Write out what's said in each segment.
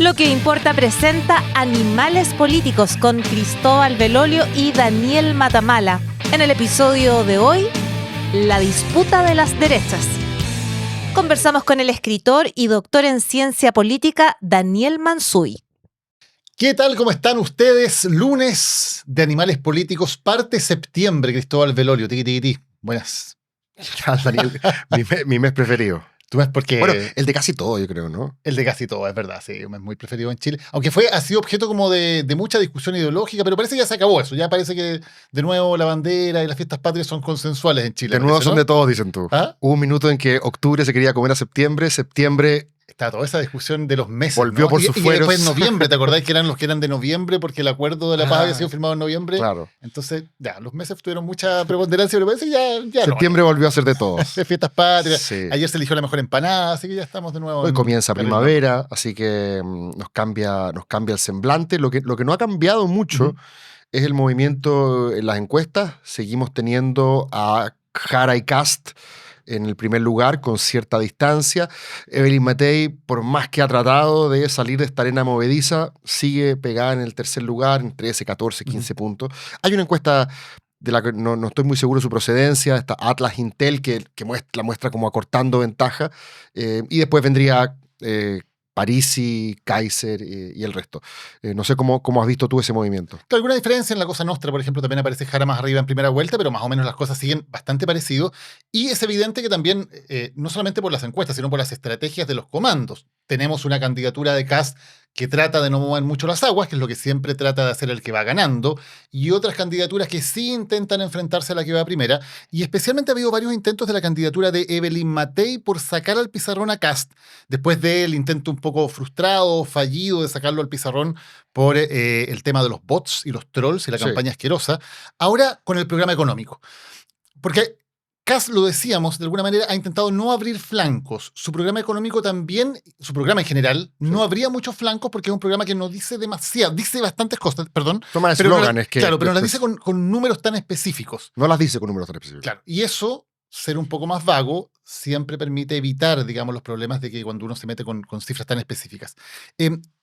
Lo que importa presenta Animales Políticos con Cristóbal Belolio y Daniel Matamala. En el episodio de hoy, la disputa de las derechas. Conversamos con el escritor y doctor en ciencia política Daniel Mansuy. ¿Qué tal? ¿Cómo están ustedes? Lunes de Animales Políticos, parte septiembre, Cristóbal Belolio. Tiki, tiki, tiki. Buenas. Daniel, mi mes preferido. ¿Tú ves por qué? Bueno, el de casi todo, yo creo, ¿no? El de casi todo, es verdad, sí, es muy preferido en Chile. Aunque ha sido objeto como de mucha discusión ideológica, pero parece que ya se acabó eso. Ya parece que de nuevo la bandera y las fiestas patrias son consensuales en Chile. De nuevo parece, son ¿no? de todos, dicen tú. ¿Ah? Hubo un minuto en que octubre se quería comer a septiembre, septiembre Está toda esa discusión de los meses, volvió ¿no? por y sus que fueros. después noviembre, ¿te acordás que eran los que eran de noviembre porque el acuerdo de la paz había sido firmado en noviembre? Claro. Entonces, ya, los meses tuvieron mucha preponderancia, pero parece que ya Septiembre volvió a ser de todos. de fiestas patrias. Sí. Ayer se eligió la mejor empanada, así que ya estamos de nuevo. Hoy comienza carril primavera, así que nos cambia el semblante. Lo que no ha cambiado mucho es el movimiento en las encuestas. Seguimos teniendo a Jara y Kast en el primer lugar, con cierta distancia. Evelyn Matei, por más que ha tratado de salir de esta arena movediza, sigue pegada en el tercer lugar, en 13, 14, 15 puntos. Hay una encuesta de la que no estoy muy seguro de su procedencia, esta Atlas Intel, que la muestra como acortando ventaja, y después vendría Parisi, Kaiser y el resto. No sé cómo has visto tú ese movimiento. Alguna diferencia en la Cosa Nostra, por ejemplo, también aparece Jara más arriba en primera vuelta, pero más o menos las cosas siguen bastante parecido. Y es evidente que también, no solamente por las encuestas, sino por las estrategias de los comandos. Tenemos una candidatura de Kast que trata de no mover mucho las aguas, que es lo que siempre trata de hacer el que va ganando, y otras candidaturas que sí intentan enfrentarse a la que va primera, y especialmente ha habido varios intentos de la candidatura de Evelyn Matei por sacar al pizarrón a Kast, después del intento un poco frustrado, fallido de sacarlo al pizarrón por el tema de los bots y los trolls y la campaña asquerosa, ahora con el programa económico. Porque Kast, lo decíamos, de alguna manera ha intentado no abrir flancos. Su programa económico también, su programa en general, no abría muchos flancos porque es un programa que no dice demasiado, dice bastantes cosas, perdón. Toma eslóganes que... Claro, pero no las dice con números tan específicos. No las dice con números tan específicos. Claro, y eso, ser un poco más vago, siempre permite evitar, digamos, los problemas de que cuando uno se mete con cifras tan específicas.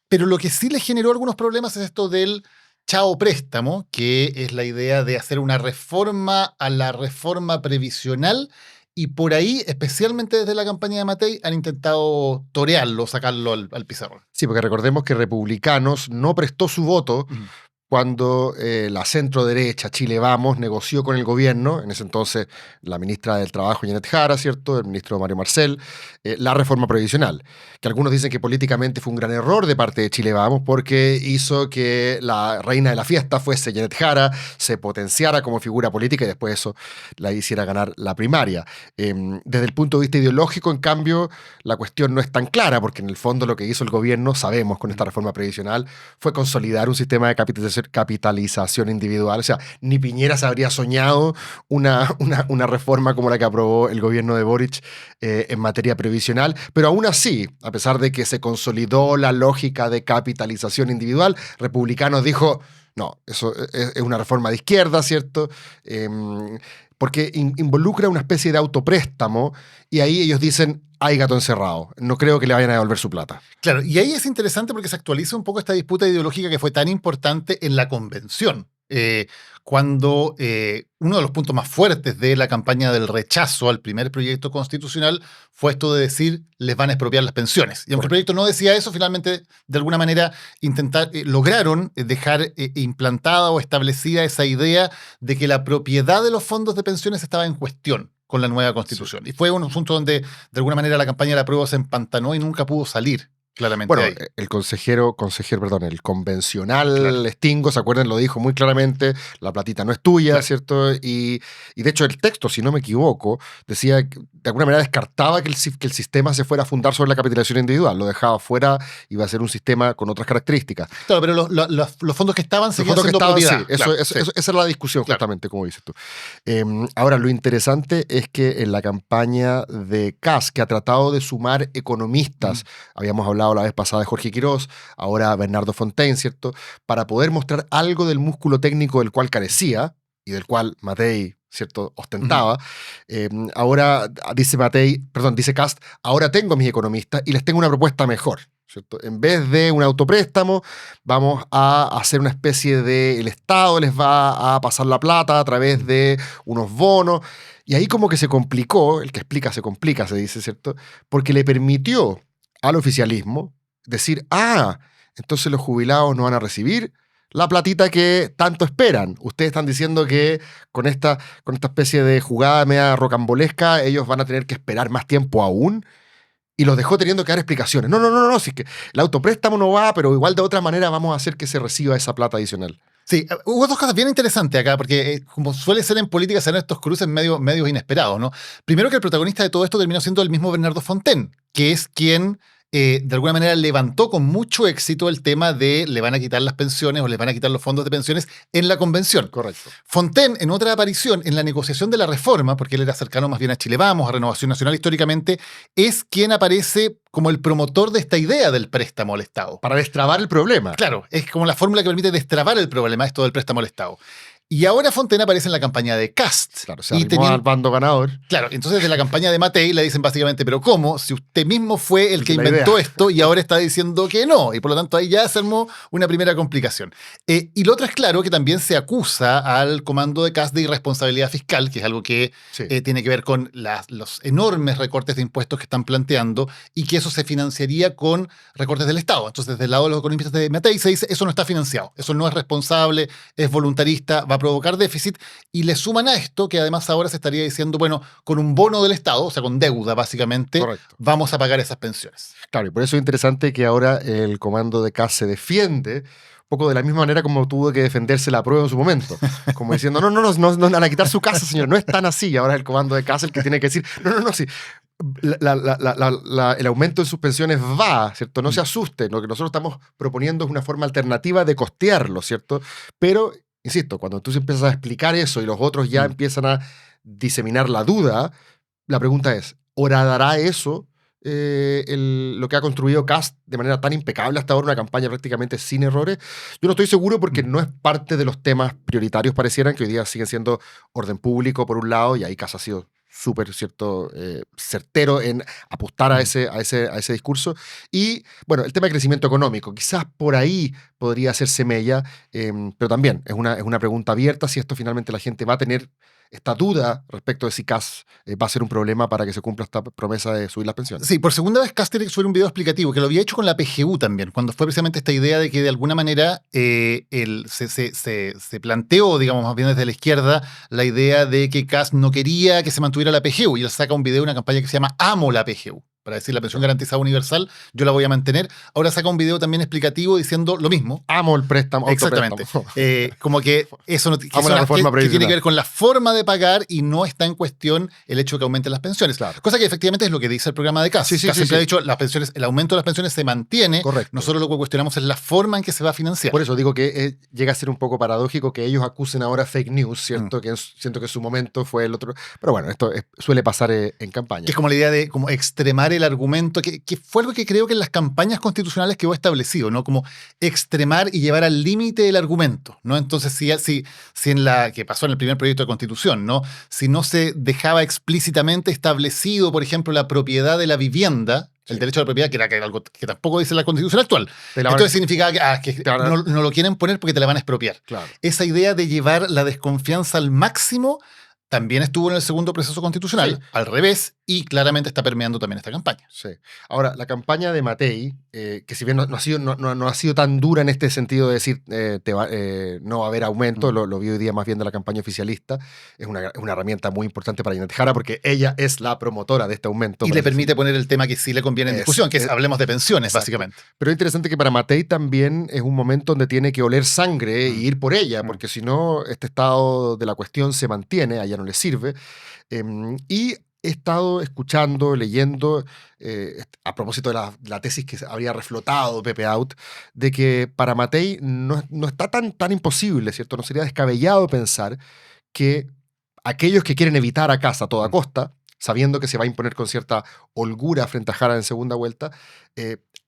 Pero lo que sí le generó algunos problemas es esto del chao préstamo, que es la idea de hacer una reforma a la reforma previsional, y por ahí, especialmente desde la campaña de Matei, han intentado torearlo, sacarlo al pizarrón. Sí, porque recordemos que Republicanos no prestó su voto cuando la centro-derecha, Chile Vamos, negoció con el gobierno, en ese entonces la ministra del Trabajo, Janet Jara, ¿cierto?, el ministro Mario Marcel, la reforma previsional, que algunos dicen que políticamente fue un gran error de parte de Chile Vamos porque hizo que la reina de la fiesta fuese Janet Jara, se potenciara como figura política y después eso la hiciera ganar la primaria. Desde el punto de vista ideológico, en cambio, la cuestión no es tan clara, porque en el fondo lo que hizo el gobierno, sabemos, con esta reforma previsional, fue consolidar un sistema de capitalización individual. O sea, ni Piñera se habría soñado una reforma como la que aprobó el gobierno de Boric en materia previsional, pero aún así, a pesar de que se consolidó la lógica de capitalización individual, Republicanos dijo, no, eso es una reforma de izquierda, ¿cierto? Porque involucra una especie de autopréstamo y ahí ellos dicen, hay gato encerrado, no creo que le vayan a devolver su plata. Claro, y ahí es interesante porque se actualiza un poco esta disputa ideológica que fue tan importante en la convención, cuando uno de los puntos más fuertes de la campaña del rechazo al primer proyecto constitucional fue esto de decir, les van a expropiar las pensiones. Y aunque el proyecto no decía eso, finalmente, de alguna manera, lograron dejar implantada o establecida esa idea de que la propiedad de los fondos de pensiones estaba en cuestión con la nueva constitución. Sí. Y fue un asunto donde, de alguna manera, la campaña de la apruebo se empantanó y nunca pudo salir. Claramente. Bueno, ahí. el el convencional Stingo, ¿se acuerdan? Lo dijo muy claramente, la platita no es tuya, claro, ¿cierto? Y de hecho el texto, si no me equivoco, decía que de alguna manera descartaba que el sistema se fuera a fundar sobre la capitalización individual, lo dejaba fuera, iba a ser un sistema con otras características. Claro, pero los fondos que estaban seguían siendo propiedad. Sí, claro, esa era la discusión, claro, justamente, como dices tú. Ahora, lo interesante es que en la campaña de Kast, que ha tratado de sumar economistas, habíamos hablado la vez pasada de Jorge Quirós, ahora Bernardo Fontaine, ¿cierto?, para poder mostrar algo del músculo técnico del cual carecía y del cual Matei, ¿cierto?, ostentaba. Ahora dice Kast, ahora tengo a mis economistas y les tengo una propuesta mejor. ¿cierto? En vez de un autopréstamo, vamos a hacer una especie de... El Estado les va a pasar la plata a través de unos bonos. Y ahí como que se complicó, el que explica se complica, se dice, ¿cierto? Porque le permitió al oficialismo decir, entonces los jubilados no van a recibir la platita que tanto esperan. Ustedes están diciendo que con esta especie de jugada media rocambolesca ellos van a tener que esperar más tiempo aún. Y los dejó teniendo que dar explicaciones. No, si es que el autopréstamo no va, pero igual de otra manera vamos a hacer que se reciba esa plata adicional. Sí, hubo dos cosas bien interesantes acá, porque como suele ser en política, se dan estos cruces medios inesperados, ¿no? Primero que el protagonista de todo esto terminó siendo el mismo Bernardo Fontaine, que es quien de alguna manera levantó con mucho éxito el tema de le van a quitar las pensiones o les van a quitar los fondos de pensiones en la convención. Correcto. Fontaine, en otra aparición, en la negociación de la reforma, porque él era cercano más bien a Chile Vamos, a Renovación Nacional históricamente, es quien aparece como el promotor de esta idea del préstamo al Estado. Para destrabar el problema. Claro, es como la fórmula que permite destrabar el problema, esto del préstamo al Estado. Y ahora Fontaine aparece en la campaña de Kast. Claro, se arrimó al bando ganador. Claro, entonces de la campaña de Matei le dicen básicamente, pero ¿cómo? Si usted mismo fue el que inventó esto y ahora está diciendo que no. Y por lo tanto ahí ya se armó una primera complicación. Y lo otro es claro que también se acusa al comando de Kast de irresponsabilidad fiscal, que es algo que tiene que ver con los enormes recortes de impuestos que están planteando y que eso se financiaría con recortes del Estado. Entonces desde el lado de los economistas de Matei se dice, eso no está financiado, eso no es responsable, es voluntarista, va a provocar déficit, y le suman a esto que además ahora se estaría diciendo, bueno, con un bono del Estado, o sea, con deuda básicamente, correcto, vamos a pagar esas pensiones. Claro, y por eso es interesante que ahora el comando de Kast se defiende un poco de la misma manera como tuvo que defenderse la prueba en su momento, como diciendo, no van a quitar su casa, señor, no es tan así. Ahora es el comando de Kast el que tiene que decir, sí. El aumento en sus pensiones va, ¿cierto? No se asusten, lo que nosotros estamos proponiendo es una forma alternativa de costearlo, ¿cierto? Pero insisto, cuando tú empiezas a explicar eso y los otros ya empiezan a diseminar la duda, la pregunta es, ¿horadará eso lo que ha construido Kast de manera tan impecable hasta ahora, una campaña prácticamente sin errores? Yo no estoy seguro porque no es parte de los temas prioritarios, parecieran, que hoy día siguen siendo orden público por un lado, y ahí Kast ha sido súper certero en apostar a ese discurso. Y bueno, el tema de crecimiento económico, quizás por ahí podría hacerse mella, pero también es una pregunta abierta si esto finalmente la gente va a tener esta duda respecto de si Kast va a ser un problema para que se cumpla esta promesa de subir las pensiones. Sí, por segunda vez Kast tiene que subir un video explicativo, que lo había hecho con la PGU también, cuando fue precisamente esta idea de que de alguna manera se planteó, digamos, más bien desde la izquierda, la idea de que Kast no quería que se mantuviera la PGU, y él saca un video, una campaña que se llama Amo la PGU. Para decir la pensión garantizada universal, yo la voy a mantener. Ahora saca un video también explicativo diciendo lo mismo. Amo el préstamo. Exactamente. Como que eso no, que tiene que ver con la forma de pagar y no está en cuestión el hecho de que aumenten las pensiones. Claro. Cosa que efectivamente es lo que dice el programa de Kast. Kast siempre ha dicho las pensiones, el aumento de las pensiones se mantiene. Correcto. Nosotros lo que cuestionamos es la forma en que se va a financiar. Por eso digo que llega a ser un poco paradójico que ellos acusen ahora fake news, ¿cierto? Que siento que su momento fue el otro. Pero bueno, esto suele pasar en campaña. Que es como la idea de como extremar el argumento, que fue algo que creo que en las campañas constitucionales quedó establecido, ¿no? Como extremar y llevar al límite el argumento, ¿no? Entonces, si en la que pasó en el primer proyecto de constitución, ¿no? Si no se dejaba explícitamente establecido, por ejemplo, la propiedad de la vivienda, el derecho a la propiedad, que era algo que tampoco dice la Constitución actual. Entonces significaba que no lo quieren poner porque te la van a expropiar. Claro. Esa idea de llevar la desconfianza al máximo también estuvo en el segundo proceso constitucional, al revés, y claramente está permeando también esta campaña. Sí. Ahora, la campaña de Matei, que si bien no ha sido tan dura en este sentido de decir no va a haber aumento, lo vi hoy día más bien de la campaña oficialista, es una herramienta muy importante para Janet Jara porque ella es la promotora de este aumento. Y le permite poner el tema que sí le conviene en discusión, que es hablemos de pensiones, exacto, básicamente. Pero es interesante que para Matei también es un momento donde tiene que oler sangre e ir por ella, porque si no, este estado de la cuestión se mantiene, allá no le sirve. Y he estado escuchando, leyendo, a propósito de la tesis que habría reflotado Pepe Out, de que para Matei no está tan imposible, ¿cierto? No sería descabellado pensar que aquellos que quieren evitar a Kast a toda costa, sabiendo que se va a imponer con cierta holgura frente a Jara en segunda vuelta,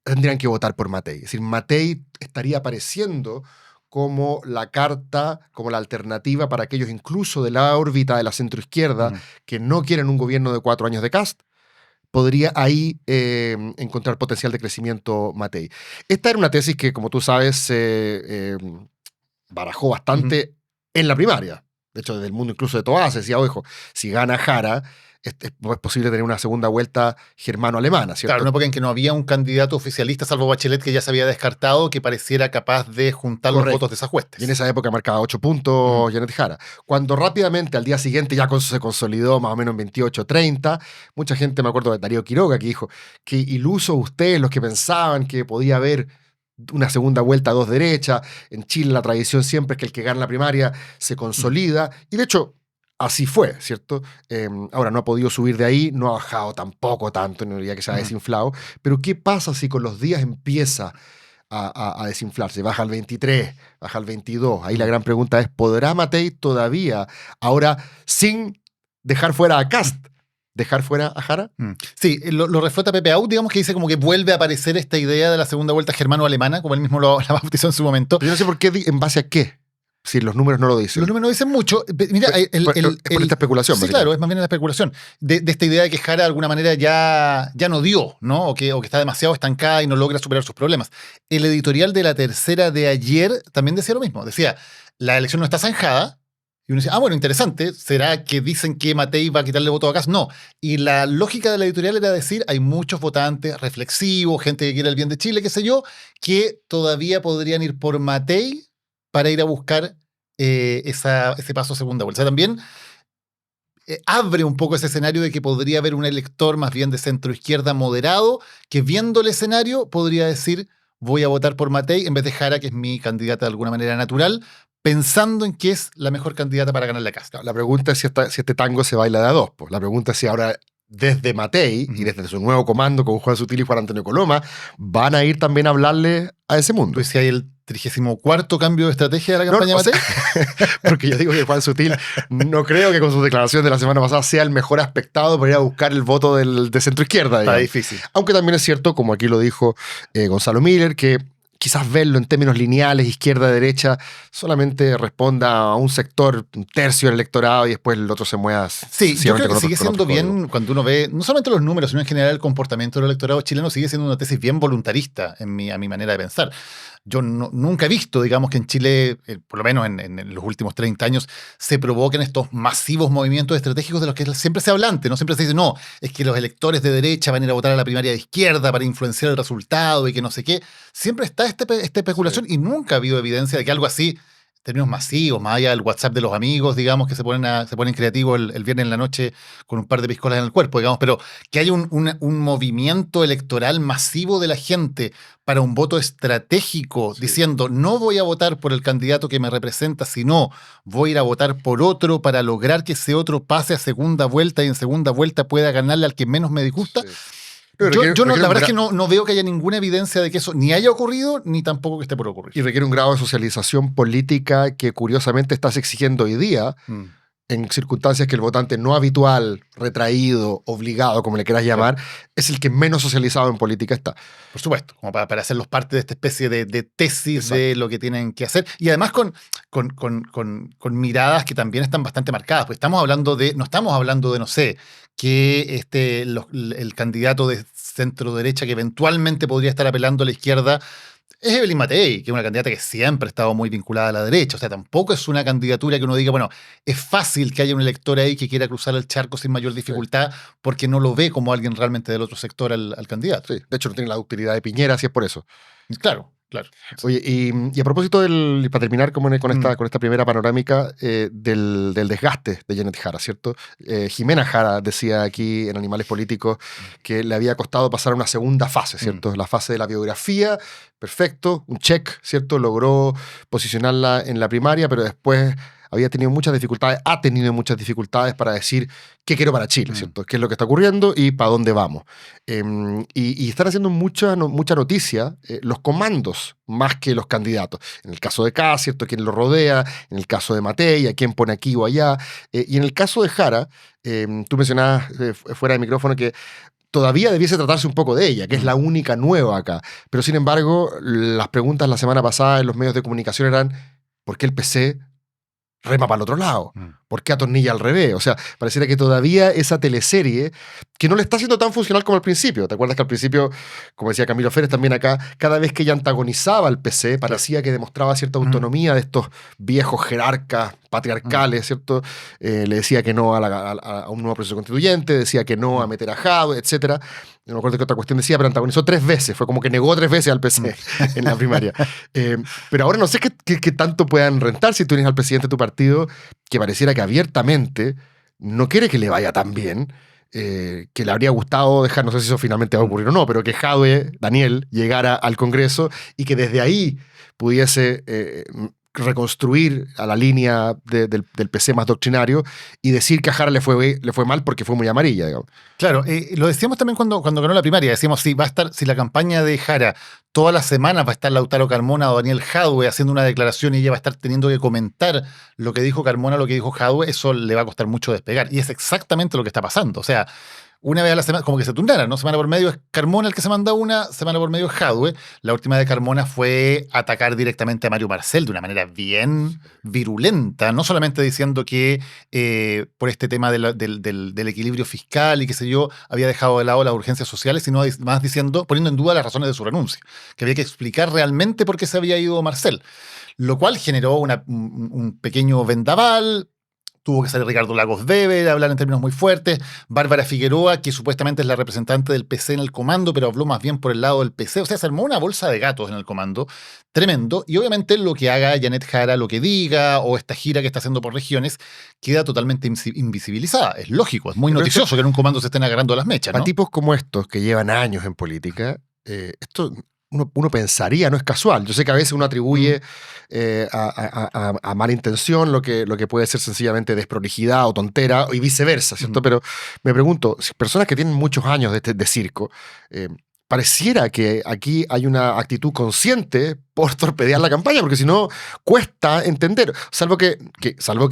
tendrían que votar por Matei. Es decir, Matei estaría apareciendo como la carta, como la alternativa para aquellos incluso de la órbita de la centroizquierda que no quieren un gobierno de 4 años de Kast, podría ahí encontrar potencial de crecimiento Matei. Esta era una tesis que, como tú sabes, se barajó bastante en la primaria. De hecho, desde el mundo incluso de Toa se decía, ojo, si gana Jara, es posible tener una segunda vuelta germano-alemana, ¿cierto? Claro, en una época en que no había un candidato oficialista, salvo Bachelet, que ya se había descartado, que pareciera capaz de juntar los votos de esas huestes. Y en esa época marcaba 8 puntos Janet Jara. Cuando rápidamente, al día siguiente, ya se consolidó más o menos en 28, 30, mucha gente, me acuerdo de Darío Quiroga, que dijo que ilusos ustedes los que pensaban que podía haber una segunda vuelta a dos derechas. En Chile la tradición siempre es que el que gana la primaria se consolida. Y de hecho, así fue, ¿cierto? Ahora no ha podido subir de ahí, no ha bajado tampoco tanto, no diría que se ha desinflado. Pero ¿qué pasa si con los días empieza a desinflarse? Baja al 23, baja al 22. Ahí la gran pregunta es, ¿podrá Matei todavía, ahora sin dejar fuera a Kast, dejar fuera a Jara? Sí, lo reflota Pepe Out, digamos, que dice como que vuelve a aparecer esta idea de la segunda vuelta germano-alemana, como él mismo la bautizó en su momento. Pero yo no sé por qué, en base a qué, si los números no lo dicen. Los números no dicen mucho. Mira, es por esta especulación. Sí, claro, es más bien la especulación. De esta idea de que Jara de alguna manera ya no dio, ¿no? O que está demasiado estancada y no logra superar sus problemas. El editorial de La Tercera de ayer también decía lo mismo. Decía, la elección no está zanjada. Y uno dice, bueno, interesante, ¿será que dicen que Matei va a quitarle voto a Kast? No. Y la lógica de la editorial era decir, hay muchos votantes reflexivos, gente que quiere el bien de Chile, qué sé yo, que todavía podrían ir por Matei para ir a buscar ese paso a segunda vuelta. O sea, también abre un poco ese escenario de que podría haber un elector más bien de centro-izquierda moderado, que viendo el escenario podría decir, voy a votar por Matei en vez de Jara, que es mi candidata de alguna manera natural, pensando en que es la mejor candidata para ganar la casa. La pregunta es si este tango se baila de a dos. Pues. La pregunta es si ahora, desde Matei y desde su nuevo comando con Juan Sutil y Juan Antonio Coloma, van a ir también a hablarle a ese mundo. Pues si hay el 34º cambio de estrategia de la campaña Matei. Porque yo digo que Juan Sutil no creo que con sus declaraciones de la semana pasada sea el mejor aspectado para ir a buscar el voto de centro-izquierda. Está difícil. Aunque también es cierto, como aquí lo dijo Gonzalo Miller, que quizás verlo en términos lineales, izquierda-derecha, solamente responda a un sector, un tercio del electorado y después el otro se mueva. Sí, yo creo que sigue siendo bien cuando uno ve, no solamente los números, sino en general el comportamiento del electorado chileno sigue siendo una tesis bien voluntarista a mi manera de pensar. Yo nunca he visto, digamos, que en Chile, por lo menos en los últimos 30 años, se provoquen estos masivos movimientos estratégicos de los que siempre se habla antes, ¿no? Siempre se dice, no, es que los electores de derecha van a ir a votar a la primaria de izquierda para influenciar el resultado y que no sé qué. Siempre está esta especulación y nunca ha habido evidencia de que algo así, en términos masivos, más allá del WhatsApp de los amigos, digamos, que se ponen creativos el viernes en la noche con un par de piscolas en el cuerpo, digamos, pero que haya un movimiento electoral masivo de la gente para un voto estratégico, diciendo, no voy a votar por el candidato que me representa, sino voy a ir a votar por otro para lograr que ese otro pase a segunda vuelta y en segunda vuelta pueda ganarle al que menos me disgusta. Sí. La verdad es que no veo que haya ninguna evidencia de que eso ni haya ocurrido, ni tampoco que esté por ocurrir. Y requiere un grado de socialización política que curiosamente estás exigiendo hoy día, en circunstancias que el votante no habitual, retraído, obligado, como le quieras llamar, es el que menos socializado en política está. Por supuesto, como para hacerlos parte de esta especie de tesis de lo que tienen que hacer. Y además con miradas que también están bastante marcadas. Pues no estamos hablando de, no sé, que el candidato de centro derecha que eventualmente podría estar apelando a la izquierda es Evelyn Matei, que es una candidata que siempre ha estado muy vinculada a la derecha. O sea, tampoco es una candidatura que uno diga, bueno, es fácil que haya un elector ahí que quiera cruzar el charco sin mayor dificultad porque no lo ve como alguien realmente del otro sector al candidato. Sí, de hecho no tiene la ductilidad de Piñera, si es por eso. Claro. Oye, y a propósito para terminar con esta primera panorámica del desgaste de Janet Jara, ¿cierto? Jimena Jara decía aquí en Animales Políticos que le había costado pasar a una segunda fase, ¿cierto? La fase de la biografía, perfecto, un check, ¿cierto? Logró posicionarla en la primaria, pero después ha tenido muchas dificultades para decir qué quiero para Chile, ¿cierto? ¿Qué es lo que está ocurriendo y para dónde vamos? Y están haciendo mucha noticia los comandos más que los candidatos. En el caso de Kast, ¿cierto? ¿Quién lo rodea? En el caso de Matei, ¿a quién pone aquí o allá? Y en el caso de Jara, tú mencionabas fuera de micrófono que todavía debiese tratarse un poco de ella, que es la única nueva acá. Pero sin embargo, las preguntas la semana pasada en los medios de comunicación eran ¿por qué el PC rema para el otro lado. Mm. ¿Por qué atornilla al revés? O sea, pareciera que todavía esa teleserie, que no le está siendo tan funcional como al principio. ¿Te acuerdas que al principio, como decía Camilo Férez también acá, cada vez que ella antagonizaba al PC, parecía que demostraba cierta autonomía de estos viejos jerarcas patriarcales, ¿cierto? Le decía que no a un nuevo proceso constituyente, decía que no a meter a Jadwe, etc. No me acuerdo qué otra cuestión decía, pero antagonizó 3 veces. Fue como que negó 3 veces al PC en la primaria. Pero ahora no sé qué tanto puedan rentar si tú eres al presidente de tu partido, que pareciera que abiertamente no quiere que le vaya tan bien, que le habría gustado dejar, no sé si eso finalmente va a ocurrir o no, pero que Jadwe, Daniel, llegara al Congreso y que desde ahí pudiese reconstruir a la línea del PC más doctrinario y decir que a Jara le fue mal porque fue muy amarilla, digamos. Claro, lo decíamos también cuando ganó la primaria. Decíamos, si la campaña de Jara todas las semanas va a estar Lautaro Carmona o Daniel Jadwe haciendo una declaración y ella va a estar teniendo que comentar lo que dijo Carmona, lo que dijo Jadwe, eso le va a costar mucho despegar. Y es exactamente lo que está pasando. O sea, una vez a la semana, como que se turnaran, ¿no? Semana por medio es Carmona el que se manda una, semana por medio es Jadwe. La última de Carmona fue atacar directamente a Mario Marcel de una manera bien virulenta, no solamente diciendo que por este tema del equilibrio fiscal y qué sé yo, había dejado de lado las urgencias sociales, sino más diciendo, poniendo en duda las razones de su renuncia, que había que explicar realmente por qué se había ido Marcel, lo cual generó un pequeño vendaval. Tuvo que salir Ricardo Lagos Weber, hablar en términos muy fuertes. Bárbara Figueroa, que supuestamente es la representante del PC en el comando, pero habló más bien por el lado del PC. O sea, se armó una bolsa de gatos en el comando. Tremendo. Y obviamente lo que haga Janet Jara, lo que diga, o esta gira que está haciendo por regiones, queda totalmente invisibilizada. Es lógico, es muy noticioso que en un comando se estén agarrando las mechas, ¿no? Para tipos como estos, que llevan años en política, esto... Uno pensaría, no es casual. Yo sé que a veces uno atribuye a mala intención lo que puede ser sencillamente desprolijidad o tontera y viceversa, ¿cierto? Pero me pregunto, si personas que tienen muchos años de circo, pareciera que aquí hay una actitud consciente por torpedear la campaña, porque si no, cuesta entender. Salvo que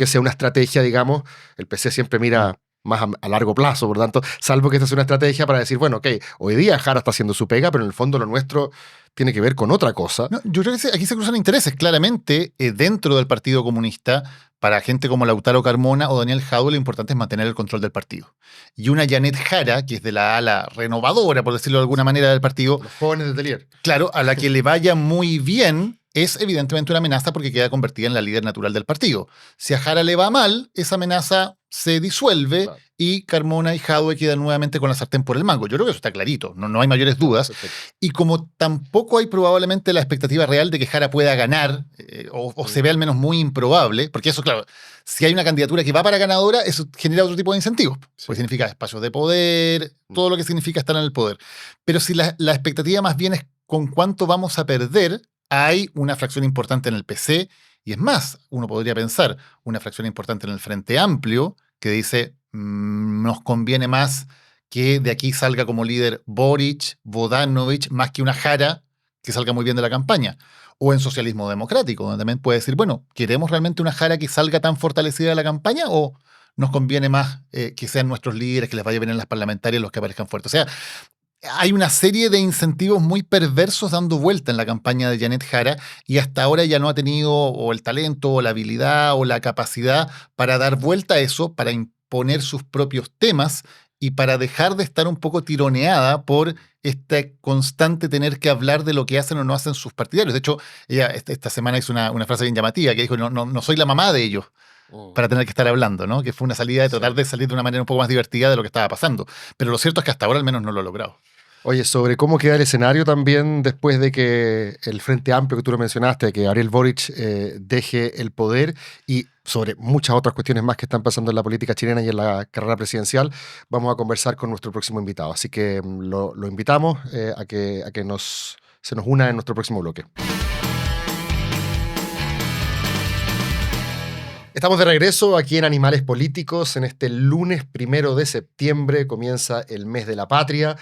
sea una estrategia, digamos, el PC siempre mira más a largo plazo, por tanto, salvo que esta es una estrategia para decir, bueno, ok, hoy día Jara está haciendo su pega, pero en el fondo lo nuestro tiene que ver con otra cosa. No, yo creo que aquí se cruzan intereses, claramente, dentro del Partido Comunista. Para gente como Lautaro Carmona o Daniel Jadwe, lo importante es mantener el control del partido. Y una Janet Jara, que es de la ala renovadora, por decirlo de alguna manera, del partido. Los jóvenes de Telier. Claro, a la que le vaya muy bien, es evidentemente una amenaza porque queda convertida en la líder natural del partido. Si a Jara le va mal, esa amenaza se disuelve, claro, y Carmona y Jadwe quedan nuevamente con la sartén por el mango. Yo creo que eso está clarito, no hay mayores dudas. Perfecto. Y como tampoco hay probablemente la expectativa real de que Jara pueda ganar, o se ve al menos muy improbable, porque eso, claro, si hay una candidatura que va para ganadora, eso genera otro tipo de incentivos. Sí. Pues significa espacios de poder, todo lo que significa estar en el poder. Pero si la expectativa más bien es con cuánto vamos a perder, hay una fracción importante en el PC, y es más, uno podría pensar, una fracción importante en el Frente Amplio, que dice, nos conviene más que de aquí salga como líder Boric, Bodanovich, más que una Jara que salga muy bien de la campaña. O en Socialismo Democrático, donde también puede decir, bueno, ¿queremos realmente una Jara que salga tan fortalecida de la campaña o nos conviene más que sean nuestros líderes, que les vaya bien en las parlamentarias, los que aparezcan fuertes? O sea, hay una serie de incentivos muy perversos dando vuelta en la campaña de Janet Jara, y hasta ahora ya no ha tenido o el talento o la habilidad o la capacidad para dar vuelta a eso, para imponer sus propios temas y para dejar de estar un poco tironeada por este constante tener que hablar de lo que hacen o no hacen sus partidarios. De hecho, ella esta semana hizo una frase bien llamativa que dijo, no soy la mamá de ellos para tener que estar hablando, ¿no? Que fue una salida de tratar de salir de una manera un poco más divertida de lo que estaba pasando. Pero lo cierto es que hasta ahora al menos no lo ha logrado. Oye, sobre cómo queda el escenario también después de que el Frente Amplio que tú lo mencionaste, que Gabriel Boric deje el poder, y sobre muchas otras cuestiones más que están pasando en la política chilena y en la carrera presidencial, vamos a conversar con nuestro próximo invitado. Así que lo invitamos a que se nos una en nuestro próximo bloque. Estamos de regreso aquí en Animales Políticos. En este lunes 1 de septiembre comienza el mes de la patria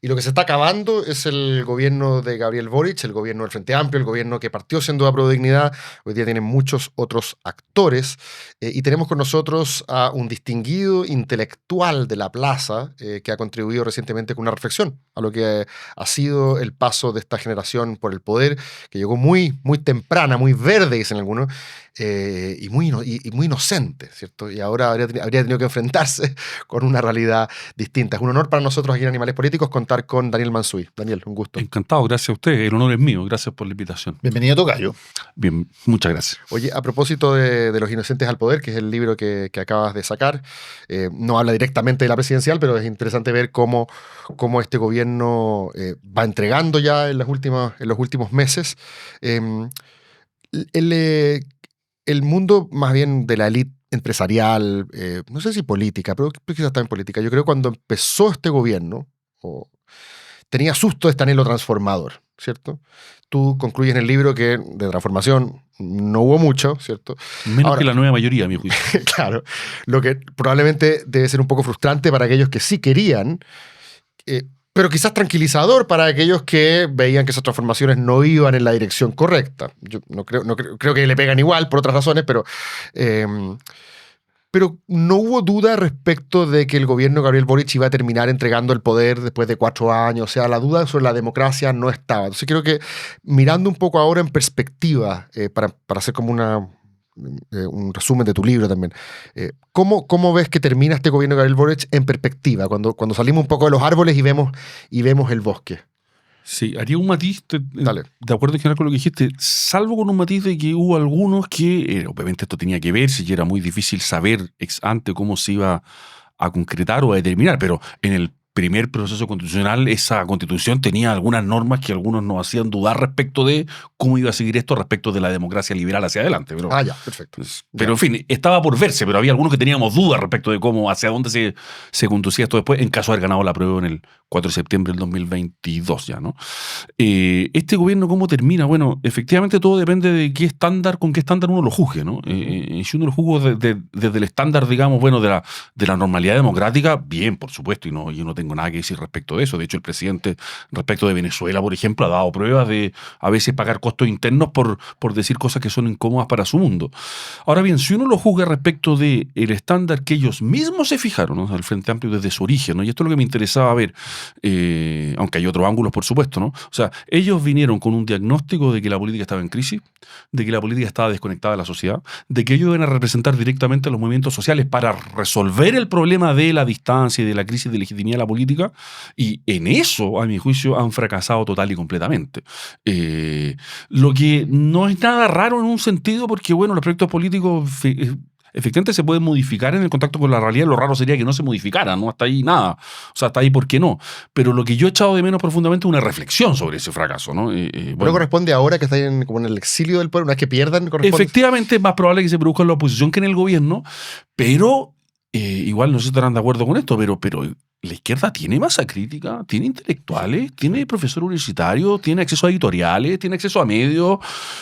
Y lo que se está acabando es el gobierno de Gabriel Boric, el gobierno del Frente Amplio, el gobierno que partió siendo Apruebo Dignidad. Hoy día tiene muchos otros actores. Y tenemos con nosotros a un distinguido intelectual de la plaza que ha contribuido recientemente con una reflexión a lo que ha sido el paso de esta generación por el poder, que llegó muy, muy temprana, muy verde, dicen algunos, y muy inocente, ¿cierto? Y ahora habría tenido que enfrentarse con una realidad distinta. Es un honor para nosotros aquí en Animales Políticos contar con Daniel Mansuy. Daniel, un gusto. Encantado, gracias a usted. El honor es mío. Gracias por la invitación. Bienvenido, tocayo. Bien, muchas gracias. Oye, a propósito de Los Inocentes al Poder, que es el libro que acabas de sacar, no habla directamente de la presidencial, pero es interesante ver cómo este gobierno va entregando ya en los últimos meses. El mundo más bien de la élite empresarial, no sé si política, pero quizás también política. Yo creo que cuando empezó este gobierno, tenía susto de este anhelo transformador, ¿cierto? Tú concluyes en el libro que de transformación no hubo mucho, ¿cierto? Menos Ahora, que la nueva mayoría, a mi juicio. Claro, lo que probablemente debe ser un poco frustrante para aquellos que sí querían, pero quizás tranquilizador para aquellos que veían que esas transformaciones no iban en la dirección correcta. Yo creo que le pegan igual por otras razones, pero no hubo duda respecto de que el gobierno de Gabriel Boric iba a terminar entregando el poder después de 4 años. O sea, la duda sobre la democracia no estaba. Entonces creo que mirando un poco ahora en perspectiva, para hacer como un resumen de tu libro también, ¿cómo ves que termina este gobierno de Gabriel Boric en perspectiva, cuando salimos un poco de los árboles y vemos el bosque? Sí, haría un matiz, Dale. de acuerdo en general con lo que dijiste, salvo con un matiz de que hubo algunos que, obviamente esto tenía que verse y era muy difícil saber ex ante cómo se iba a concretar o a determinar, pero en el primer proceso constitucional esa constitución tenía algunas normas que algunos nos hacían dudar respecto de cómo iba a seguir esto respecto de la democracia liberal hacia adelante. Pero, ya, perfecto. Pero en fin, estaba por verse, pero había algunos que teníamos dudas respecto de cómo, hacia dónde se conducía esto después, en caso de haber ganado la prueba en el 4 de septiembre del 2022 ya, ¿no? Este gobierno, ¿cómo termina? Bueno, efectivamente todo depende de con qué estándar uno lo juzgue, ¿no? Si uno lo juzga desde el estándar, digamos, bueno, de la normalidad democrática, bien, por supuesto, y yo no tengo nada que decir respecto de eso. De hecho, el presidente, respecto de Venezuela, por ejemplo, ha dado pruebas de a veces pagar costos internos por decir cosas que son incómodas para su mundo. Ahora bien, si uno lo juzga respecto del estándar que ellos mismos se fijaron, ¿no? El Frente Amplio desde su origen, ¿no? Y esto es lo que me interesaba ver, aunque hay otros ángulos, por supuesto, ¿no? O sea, ellos vinieron con un diagnóstico de que la política estaba en crisis, de que la política estaba desconectada de la sociedad, de que ellos iban a representar directamente a los movimientos sociales para resolver el problema de la distancia y de la crisis de legitimidad de la política, y en eso, a mi juicio, han fracasado total y completamente. Lo que no es nada raro en un sentido, porque, bueno, los proyectos políticos efectivamente se pueden modificar en el contacto con la realidad. Lo raro sería que no se modificaran, ¿no? Hasta ahí nada. O sea, hasta ahí, ¿por qué no? Pero lo que yo he echado de menos profundamente es una reflexión sobre ese fracaso, ¿no? ¿Pero corresponde ahora que están como en el exilio del poder, una vez que pierdan? Efectivamente, es más probable que se produzca en la oposición que en el gobierno, pero igual no sé si estarán de acuerdo con esto, pero la izquierda tiene masa crítica, tiene intelectuales, tiene profesor universitario, tiene acceso a editoriales, tiene acceso a medios,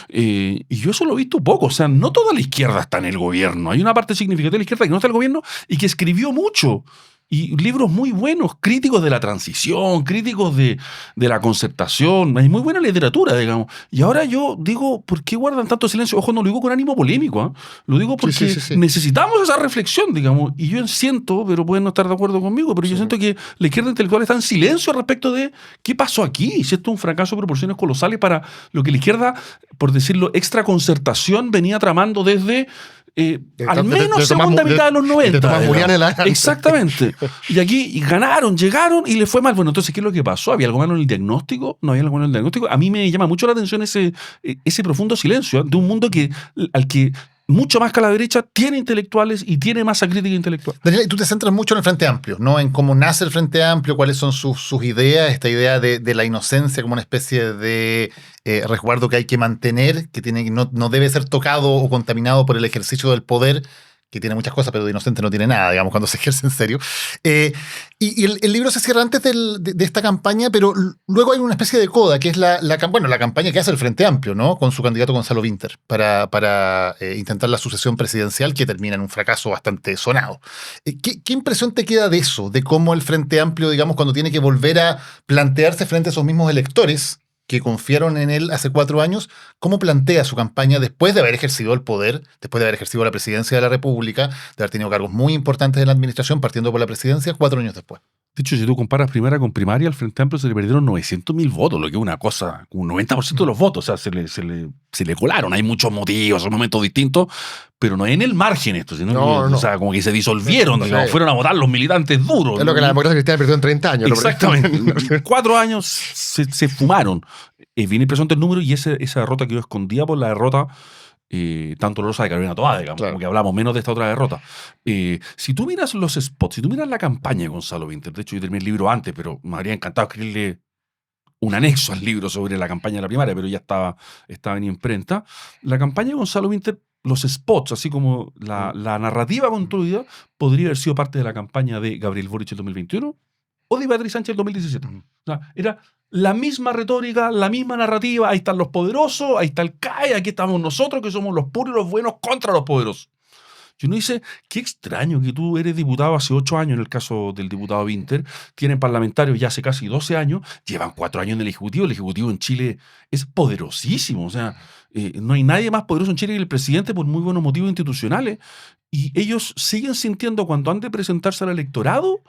y yo eso lo he visto poco. O sea, no toda la izquierda está en el gobierno. Hay una parte significativa de la izquierda que no está en el gobierno y que escribió mucho. Y libros muy buenos, críticos de la transición, críticos de la concertación. Hay muy buena literatura, digamos. Y ahora yo digo, ¿por qué guardan tanto silencio? Ojo, no lo digo con ánimo polémico, ¿eh? Lo digo porque sí. necesitamos esa reflexión, digamos. Y yo siento, pero pueden no estar de acuerdo conmigo, pero yo siento que la izquierda intelectual está en silencio respecto de qué pasó aquí. Si esto es un fracaso de proporciones colosales para lo que la izquierda, por decirlo, extra concertación venía tramando desde... al menos segunda mitad de los 90. Exactamente. Y aquí llegaron y le fue mal. Bueno, entonces, ¿qué es lo que pasó? ¿Había algo malo en el diagnóstico? ¿No había algo malo en el diagnóstico? A mí me llama mucho la atención ese profundo silencio de un mundo al que mucho más que a la derecha tiene intelectuales y tiene masa crítica intelectual. Daniel, y tú te centras mucho en el Frente Amplio, ¿no? En cómo nace el Frente Amplio, cuáles son sus ideas, esta idea de la inocencia como una especie de resguardo que hay que mantener, que no debe ser tocado o contaminado por el ejercicio del poder, que tiene muchas cosas, pero de inocente no tiene nada, digamos, cuando se ejerce en serio. Y el libro se cierra antes de esta campaña, pero luego hay una especie de coda, que es la campaña que hace el Frente Amplio, ¿no? Con su candidato Gonzalo Vinter, para intentar la sucesión presidencial, que termina en un fracaso bastante sonado. ¿Qué impresión te queda de eso? De cómo el Frente Amplio, digamos, cuando tiene que volver a plantearse frente a esos mismos electores que confiaron en él hace 4 años, cómo plantea su campaña después de haber ejercido el poder, después de haber ejercido la presidencia de la República, de haber tenido cargos muy importantes en la administración, partiendo por la presidencia, 4 años después? De hecho, si tú comparas primera con primaria, al Frente Amplio se le perdieron 900.000 votos, lo que es una cosa, un 90% de los votos, o sea, se le colaron. Hay muchos motivos, son momentos distintos, pero no es en el margen esto, sino que, o sea, como que se disolvieron, digamos, fueron a votar los militantes duros. Es lo que la democracia cristiana perdió en 30 años. Exactamente. 4 años se fumaron. Viene impresionante el número y esa derrota quedó escondida por la derrota tanto dolorosa de Carolina Toá, digamos, como que hablamos menos de esta otra derrota. Si tú miras los spots, si tú miras la campaña de Gonzalo Vinter, de hecho yo terminé el libro antes, pero me habría encantado escribirle un anexo al libro sobre la campaña de la primaria, pero ya estaba en imprenta. La campaña de Gonzalo Vinter, los spots, así como la narrativa construida, podría haber sido parte de la campaña de Gabriel Boric en 2021 o de Beatriz Sánchez en 2017. O sea, era la misma retórica, la misma narrativa. Ahí están los poderosos, ahí está el CAE, aquí estamos nosotros que somos los puros y los buenos contra los poderosos. Y uno dice, qué extraño que tú eres diputado hace 8 años, en el caso del diputado Vinter, tienen parlamentarios ya hace casi 12 años, llevan 4 años en el Ejecutivo en Chile es poderosísimo, o sea, no hay nadie más poderoso en Chile que el presidente por muy buenos motivos institucionales, y ellos siguen sintiendo cuando han de presentarse al electorado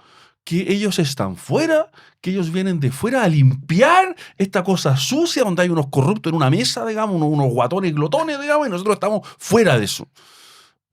que ellos están fuera, que ellos vienen de fuera a limpiar esta cosa sucia donde hay unos corruptos en una mesa, digamos, unos guatones glotones, digamos, y nosotros estamos fuera de eso.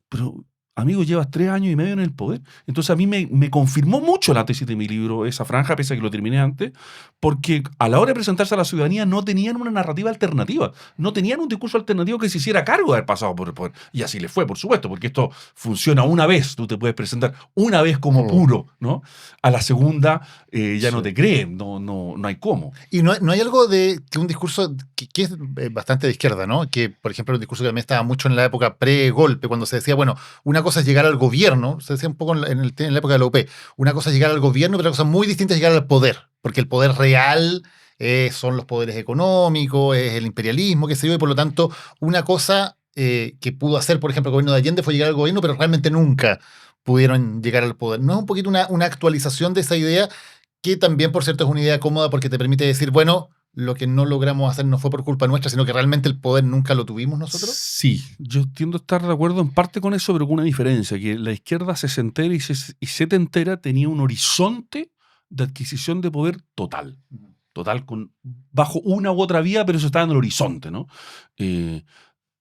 Pero, amigo, llevas 3 años y medio en el poder. Entonces a mí me confirmó mucho la tesis de mi libro, esa franja, pese a que lo terminé antes, porque a la hora de presentarse a la ciudadanía no tenían una narrativa alternativa, no tenían un discurso alternativo que se hiciera cargo de haber pasado por el poder. Y así les fue, por supuesto, porque esto funciona una vez, tú te puedes presentar una vez como puro, ¿no? A la segunda ya no te creen, no hay cómo. Y no hay algo de que un discurso que es bastante de izquierda, ¿no? Que, por ejemplo, un discurso que también estaba mucho en la época pre-golpe, cuando se decía, bueno, una cosa es llegar al gobierno, se decía un poco en la época de la UP, una cosa es llegar al gobierno, pero otra cosa muy distinta es llegar al poder, porque el poder real son los poderes económicos, es el imperialismo, qué sé yo, y por lo tanto, una cosa que pudo hacer, por ejemplo, el gobierno de Allende fue llegar al gobierno, pero realmente nunca pudieron llegar al poder. ¿No es un poquito una actualización de esa idea que también, por cierto, es una idea cómoda porque te permite decir, bueno, lo que no logramos hacer no fue por culpa nuestra, sino que realmente el poder nunca lo tuvimos nosotros? Sí, yo tiendo a estar de acuerdo en parte con eso, pero con una diferencia, que la izquierda sesentera y setentera tenía un horizonte de adquisición de poder total, bajo una u otra vía, pero eso estaba en el horizonte, ¿no?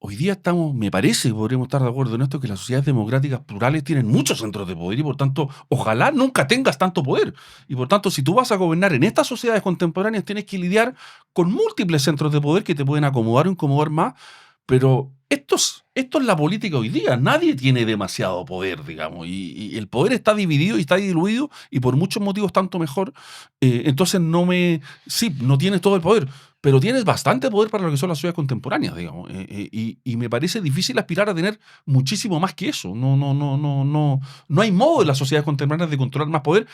Hoy día me parece que podríamos estar de acuerdo en esto, que las sociedades democráticas plurales tienen muchos centros de poder y por tanto, ojalá nunca tengas tanto poder. Y por tanto, si tú vas a gobernar en estas sociedades contemporáneas, tienes que lidiar con múltiples centros de poder que te pueden acomodar o incomodar más, pero esto es la política hoy día. Nadie tiene demasiado poder, digamos, y el poder está dividido y está diluido y por muchos motivos tanto mejor. Entonces no tienes todo el poder, pero tienes bastante poder para lo que son las sociedades contemporáneas, digamos. Y me parece difícil aspirar a tener muchísimo más que eso. No hay modo en las sociedades contemporáneas de controlar más poder,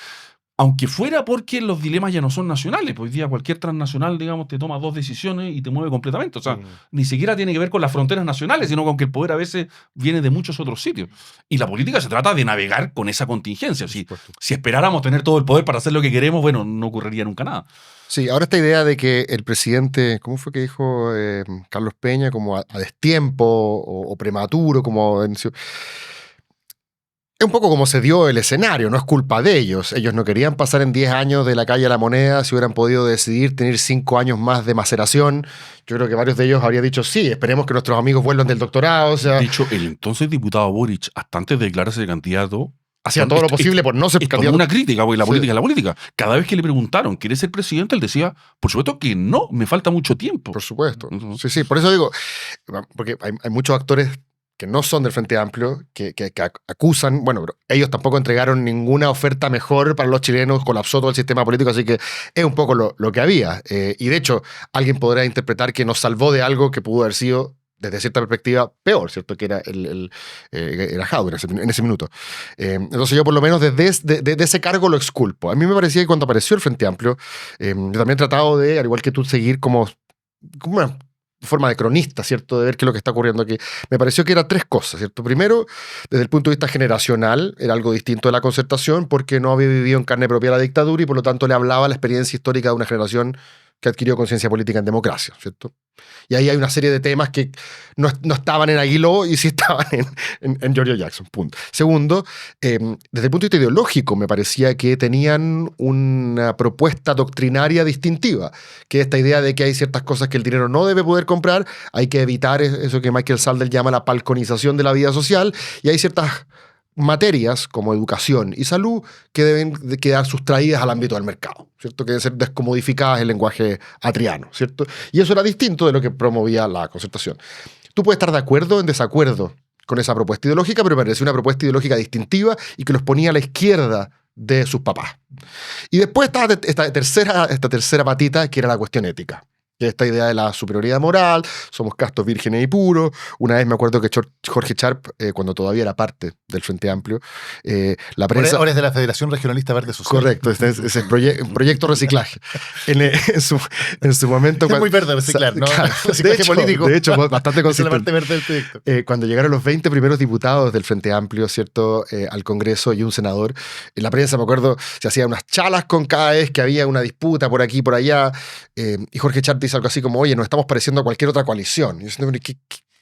aunque fuera porque los dilemas ya no son nacionales. Pues hoy día cualquier transnacional, digamos, te toma 2 decisiones y te mueve completamente. O sea, ni siquiera tiene que ver con las fronteras nacionales, sino con que el poder a veces viene de muchos otros sitios. Y la política se trata de navegar con esa contingencia. Si esperáramos tener todo el poder para hacer lo que queremos, bueno, no ocurriría nunca nada. Sí, ahora esta idea de que el presidente, ¿cómo fue que dijo Carlos Peña? Como a destiempo o prematuro, como... Es un poco como se dio el escenario, no es culpa de ellos. Ellos no querían pasar en 10 años de la calle a la moneda, si hubieran podido decidir tener 5 años más de maceración. Yo creo que varios de ellos habrían dicho, sí, esperemos que nuestros amigos vuelvan del doctorado. O sea, de hecho, el entonces diputado Boric, hasta antes de declararse de candidato, hacía todo lo posible por no ser candidato. Una crítica, porque la política es la política. Cada vez que le preguntaron, ¿quieres ser presidente? Él decía, por supuesto que no, me falta mucho tiempo. Por supuesto. Sí, por eso digo, porque hay muchos actores que no son del Frente Amplio, que acusan, bueno, pero ellos tampoco entregaron ninguna oferta mejor para los chilenos, colapsó todo el sistema político, así que es un poco lo que había. Y de hecho, alguien podrá interpretar que nos salvó de algo que pudo haber sido desde cierta perspectiva, peor, ¿cierto? Que era era Jadwe en ese minuto. Entonces yo por lo menos desde ese cargo lo exculpo. A mí me parecía que cuando apareció el Frente Amplio, yo también he tratado de, al igual que tú, seguir como una forma de cronista, ¿cierto? De ver qué es lo que está ocurriendo aquí. Me pareció que eran tres cosas, ¿cierto? Primero, desde el punto de vista generacional, era algo distinto de la Concertación porque no había vivido en carne propia la dictadura y por lo tanto le hablaba la experiencia histórica de una generación que adquirió conciencia política en democracia, ¿cierto? Y ahí hay una serie de temas que no estaban en Aguiló y sí estaban en Giorgio Jackson, punto. Segundo, desde el punto de vista ideológico me parecía que tenían una propuesta doctrinaria distintiva, que esta idea de que hay ciertas cosas que el dinero no debe poder comprar, hay que evitar eso que Michael Sandel llama la balconización de la vida social, y hay ciertas materias como educación y salud que deben de quedar sustraídas al ámbito del mercado, ¿cierto? Que deben ser descomodificadas en lenguaje atriano, ¿cierto? Y eso era distinto de lo que promovía la Concertación. Tú puedes estar de acuerdo o en desacuerdo con esa propuesta ideológica, pero me parecía una propuesta ideológica distintiva y que los ponía a la izquierda de sus papás. Y después estaba esta tercera patita, que era la cuestión ética. Que esta idea de la superioridad moral, somos castos, vírgenes y puros. Una vez me acuerdo que Jorge Sharp, cuando todavía era parte del Frente Amplio, la prensa... Ahora es de la Federación Regionalista Verde Social. Correcto, ese proyecto reciclaje. En su momento... Es muy verde reciclar, ¿no? Claro, reciclaje político. De hecho, bastante consistente. Es la parte verde del proyecto. Cuando llegaron los 20 primeros diputados del Frente Amplio, ¿cierto? Al Congreso y un senador, en la prensa, me acuerdo, se hacían unas chalas con cada vez que había una disputa por aquí, por allá, y Jorge Sharp dice algo así como, oye, nos estamos pareciendo a cualquier otra coalición. Y yo siento,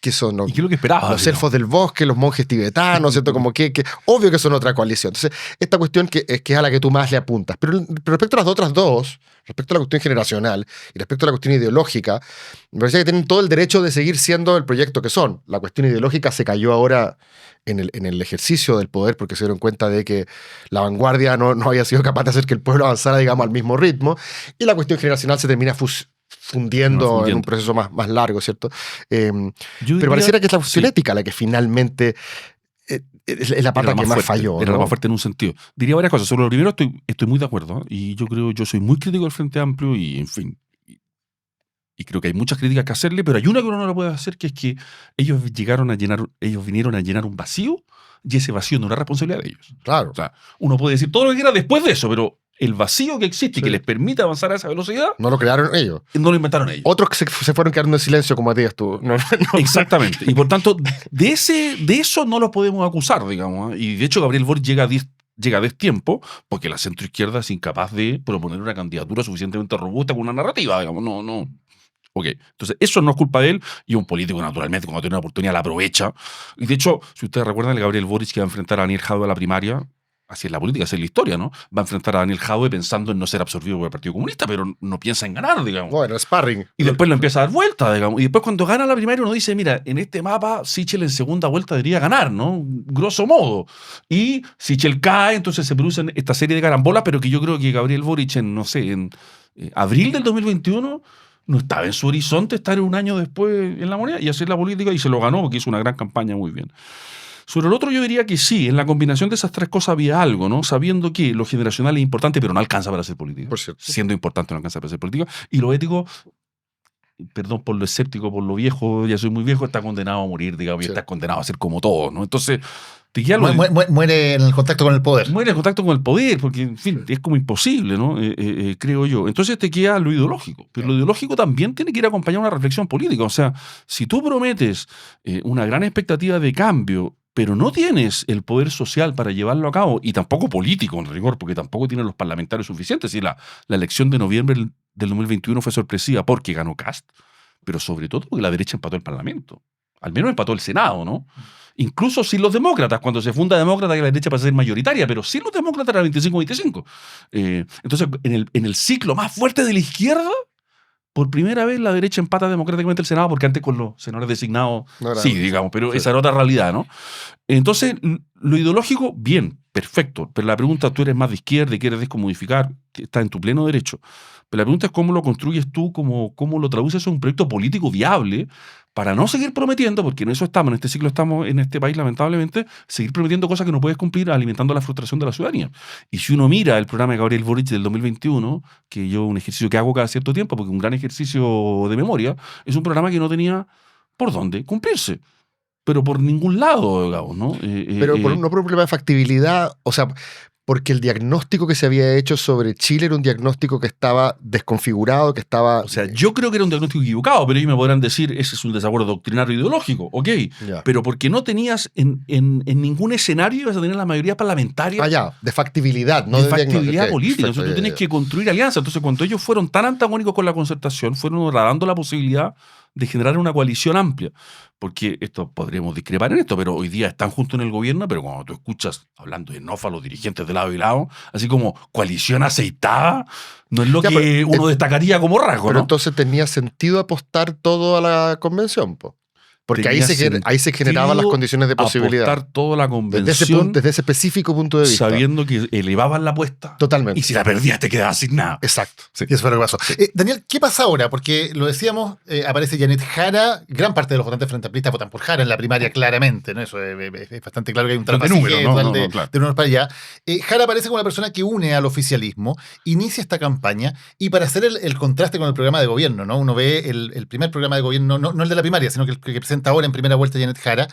¿qué son? ¿Y qué es lo que esperaba? Los elfos del bosque, los monjes tibetanos, ¿cierto? Como que obvio que son otra coalición. Entonces, esta cuestión que es a la que tú más le apuntas. Pero respecto a las otras dos, respecto a la cuestión generacional y respecto a la cuestión ideológica, me parece que tienen todo el derecho de seguir siendo el proyecto que son. La cuestión ideológica se cayó ahora en el ejercicio del poder porque se dieron cuenta de que la vanguardia no había sido capaz de hacer que el pueblo avanzara, digamos, al mismo ritmo. Y la cuestión generacional se termina fundiendo en un proceso más largo, ¿cierto? Pero pareciera que es la cuestión ética la que finalmente es la pata que más falló. Era ¿no? la más fuerte en un sentido. Diría varias cosas. Sobre lo primero estoy muy de acuerdo, ¿eh? Y yo soy muy crítico del Frente Amplio y, en fin, y creo que hay muchas críticas que hacerle, pero hay una que uno no la puede hacer, que es que ellos vinieron a llenar un vacío y ese vacío no era responsabilidad de ellos. Claro. O sea, uno puede decir todo lo que quiera después de eso, pero el vacío que existe y Sí. que les permite avanzar a esa velocidad, No lo crearon ellos. no lo inventaron ellos. Otros que se fueron quedando en silencio, como decías tú. No. Exactamente. Y por tanto, de eso no lo podemos acusar, digamos, ¿eh? Y de hecho, Gabriel Boric llega a destiempo porque la centroizquierda es incapaz de proponer una candidatura suficientemente robusta con una narrativa, digamos. No. Ok, entonces eso no es culpa de él, y un político, naturalmente, cuando tiene una oportunidad la aprovecha. Y de hecho, si ustedes recuerdan, el Gabriel Boric que va a enfrentar a Daniel Jadwe a la primaria, así es la política, así es la historia, ¿no? Va a enfrentar a Daniel Jadwe pensando en no ser absorbido por el Partido Comunista, pero no piensa en ganar, digamos. Bueno, sparring. Y después lo empieza a dar vuelta, digamos. Y después cuando gana la primaria uno dice, mira, en este mapa Sichel en segunda vuelta debería ganar, ¿no? Grosso modo. Y Sichel cae, entonces se producen esta serie de carambolas, pero que yo creo que Gabriel Boric en abril del 2021 no estaba en su horizonte estar un año después en la moneda y hacer la política, y se lo ganó porque hizo una gran campaña muy bien. Sobre el otro yo diría que sí, en la combinación de esas tres cosas había algo, ¿no? Sabiendo que lo generacional es importante, pero no alcanza para hacer política. Por cierto. Siendo importante no alcanza para hacer política. Y lo ético, perdón por lo escéptico, por lo viejo, ya soy muy viejo, está condenado a morir, digamos, y Sí. está condenado a ser como todos, ¿no? Entonces, Muere en el contacto con el poder. muere en contacto con el poder, porque, en fin, es como imposible, ¿no? Creo yo. Entonces te queda lo ideológico. Pero lo ideológico también tiene que ir acompañado de una reflexión política. O sea, si tú prometes una gran expectativa de cambio, pero no tienes el poder social para llevarlo a cabo, y tampoco político, en rigor, porque tampoco tienen los parlamentarios suficientes. Y la elección de noviembre del 2021 fue sorpresiva porque ganó Kast, pero sobre todo porque la derecha empató el Parlamento. Al menos empató el Senado, ¿no? Incluso sin los demócratas, cuando se funda demócrata, que la derecha pasa a ser mayoritaria, pero sin los demócratas era 25-25. Entonces, en el ciclo más fuerte de la izquierda, por primera vez la derecha empata democráticamente el Senado, porque antes con los senadores designados, No era- sí, digamos, pero sí. esa era otra realidad, ¿no? Entonces, lo ideológico, bien, perfecto. Pero la pregunta, tú eres más de izquierda y quieres descomodificar, está en tu pleno derecho. Pero la pregunta es cómo lo construyes tú, cómo lo traduces a un proyecto político viable para no seguir prometiendo, porque en eso estamos, en este ciclo estamos en este país, lamentablemente, seguir prometiendo cosas que no puedes cumplir, alimentando la frustración de la ciudadanía. Y si uno mira el programa de Gabriel Boric del 2021, que yo un ejercicio que hago cada cierto tiempo, porque un gran ejercicio de memoria, es un programa que no tenía ¿Por dónde? Cumplirse. Pero por ningún lado, digamos, ¿no? Pero no por un problema de factibilidad, o sea, porque el diagnóstico que se había hecho sobre Chile era un diagnóstico que estaba desconfigurado, que estaba... O sea, yo creo que era un diagnóstico equivocado, pero ellos me podrán decir, ese es un desacuerdo doctrinario ideológico, ok, Ya. pero porque no tenías en ningún escenario ibas a tener la mayoría parlamentaria Ah, ya, de factibilidad, no de de factibilidad diagnóstico. Ok, política. perfecto, Entonces tú tienes que construir alianzas. Entonces cuando ellos fueron tan antagónicos con la concertación, fueron dando la posibilidad de generar una coalición amplia. Porque esto podríamos discrepar en esto, pero hoy día están juntos en el gobierno, pero cuando tú escuchas hablando de Nofa, los dirigentes de lado y lado, así como coalición aceitada, no es lo Ya, que pero, uno destacaría como rasgo, Pero ¿no? entonces tenía sentido apostar todo a la convención, po. Porque ahí se generaban las condiciones de posibilidad. Apostar toda la convención Desde ese específico punto de vista. sabiendo que elevaban la apuesta. Totalmente. Y si la perdías te quedabas sin nada. Exacto. Y eso fue lo que pasó. Daniel, ¿qué pasa ahora? Porque lo decíamos, aparece Janet Jara, gran parte de los votantes frente amplistas votan por Jara en la primaria claramente, ¿no? Eso es bastante claro que hay un Son de trapasigue número, ¿no? de Claro. unos para allá. Jara aparece como la persona que une al oficialismo, inicia esta campaña, y para hacer el contraste con el programa de gobierno, ¿no? Uno ve el primer programa de gobierno, no el de la primaria, sino que el que presenta ahora en primera vuelta Janet Jara,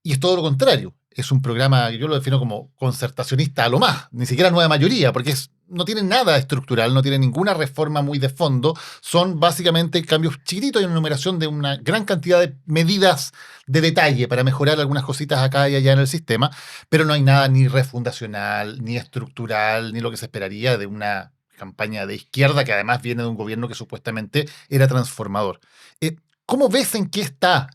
y es todo lo contrario. Es un programa que yo lo defino como concertacionista a lo más, ni siquiera nueva mayoría, porque no tiene nada estructural, no tiene ninguna reforma muy de fondo, son básicamente cambios chiquititos y una enumeración de una gran cantidad de medidas de detalle para mejorar algunas cositas acá y allá en el sistema, pero no hay nada ni refundacional, ni estructural, ni lo que se esperaría de una campaña de izquierda que además viene de un gobierno que supuestamente era transformador. ¿Cómo ves en qué está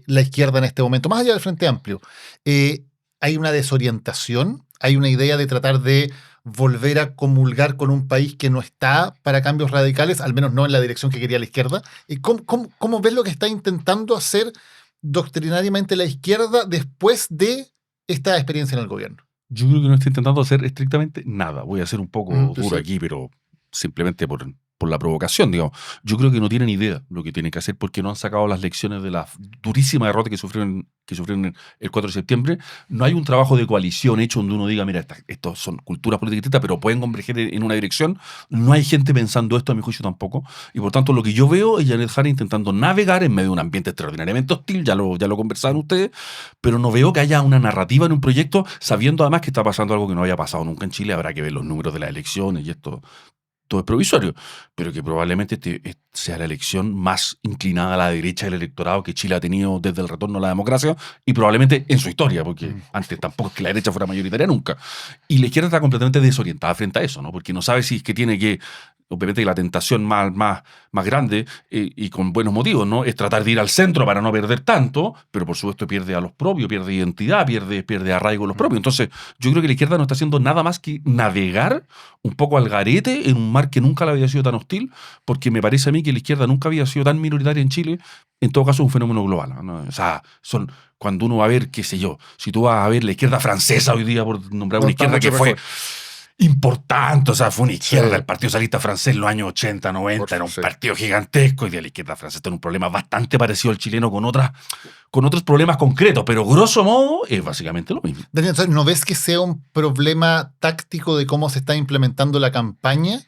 la izquierda en este momento, más allá del Frente Amplio? ¿Hay una desorientación? ¿Hay una idea de tratar de volver a comulgar con un país que no está para cambios radicales, al menos no en la dirección que quería la izquierda? ¿Cómo ves lo que está intentando hacer doctrinariamente la izquierda después de esta experiencia en el gobierno? Yo creo que no está intentando hacer estrictamente nada. Voy a ser un poco duro sí. aquí, pero simplemente por la provocación, digamos. Yo creo que no tienen idea lo que tienen que hacer porque no han sacado las lecciones de la durísima derrota que sufrieron el 4 de septiembre. No hay un trabajo de coalición hecho donde uno diga, mira, estos son culturas políticas distintas, pero pueden converger en una dirección. No hay gente pensando esto, a mi juicio tampoco. Y por tanto, lo que yo veo es Janet Jara intentando navegar en medio de un ambiente extraordinariamente hostil, ya lo conversaban ustedes, pero no veo que haya una narrativa en un proyecto, sabiendo además que está pasando algo que no había pasado nunca en Chile. Habrá que ver los números de las elecciones y esto. Todo es provisorio, pero que probablemente sea la elección más inclinada a la derecha del electorado que Chile ha tenido desde el retorno a la democracia y probablemente en su historia, porque antes tampoco es que la derecha fuera mayoritaria nunca. Y la izquierda está completamente desorientada frente a eso, ¿no? Porque no sabe si es que tiene que, obviamente la tentación más grande y con buenos motivos, ¿no? Es tratar de ir al centro para no perder tanto, pero por supuesto pierde a los propios, pierde identidad, pierde arraigo a los propios. Entonces yo creo que la izquierda no está haciendo nada más que navegar un poco al garete en un mar que nunca le había sido tan hostil, porque me parece a mí que la izquierda nunca había sido tan minoritaria en Chile. En todo caso es un fenómeno global, ¿no? O sea, cuando uno va a ver, qué sé yo, si tú vas a ver la izquierda francesa hoy día, por nombrar una izquierda que fue importante, o sea, fue una izquierda, el Partido Socialista francés en los años 80, 90, era un partido gigantesco, y de la izquierda francesa tiene un problema bastante parecido al chileno con otros problemas concretos, pero grosso modo es básicamente lo mismo. Daniel, ¿no ves que sea un problema táctico de cómo se está implementando la campaña?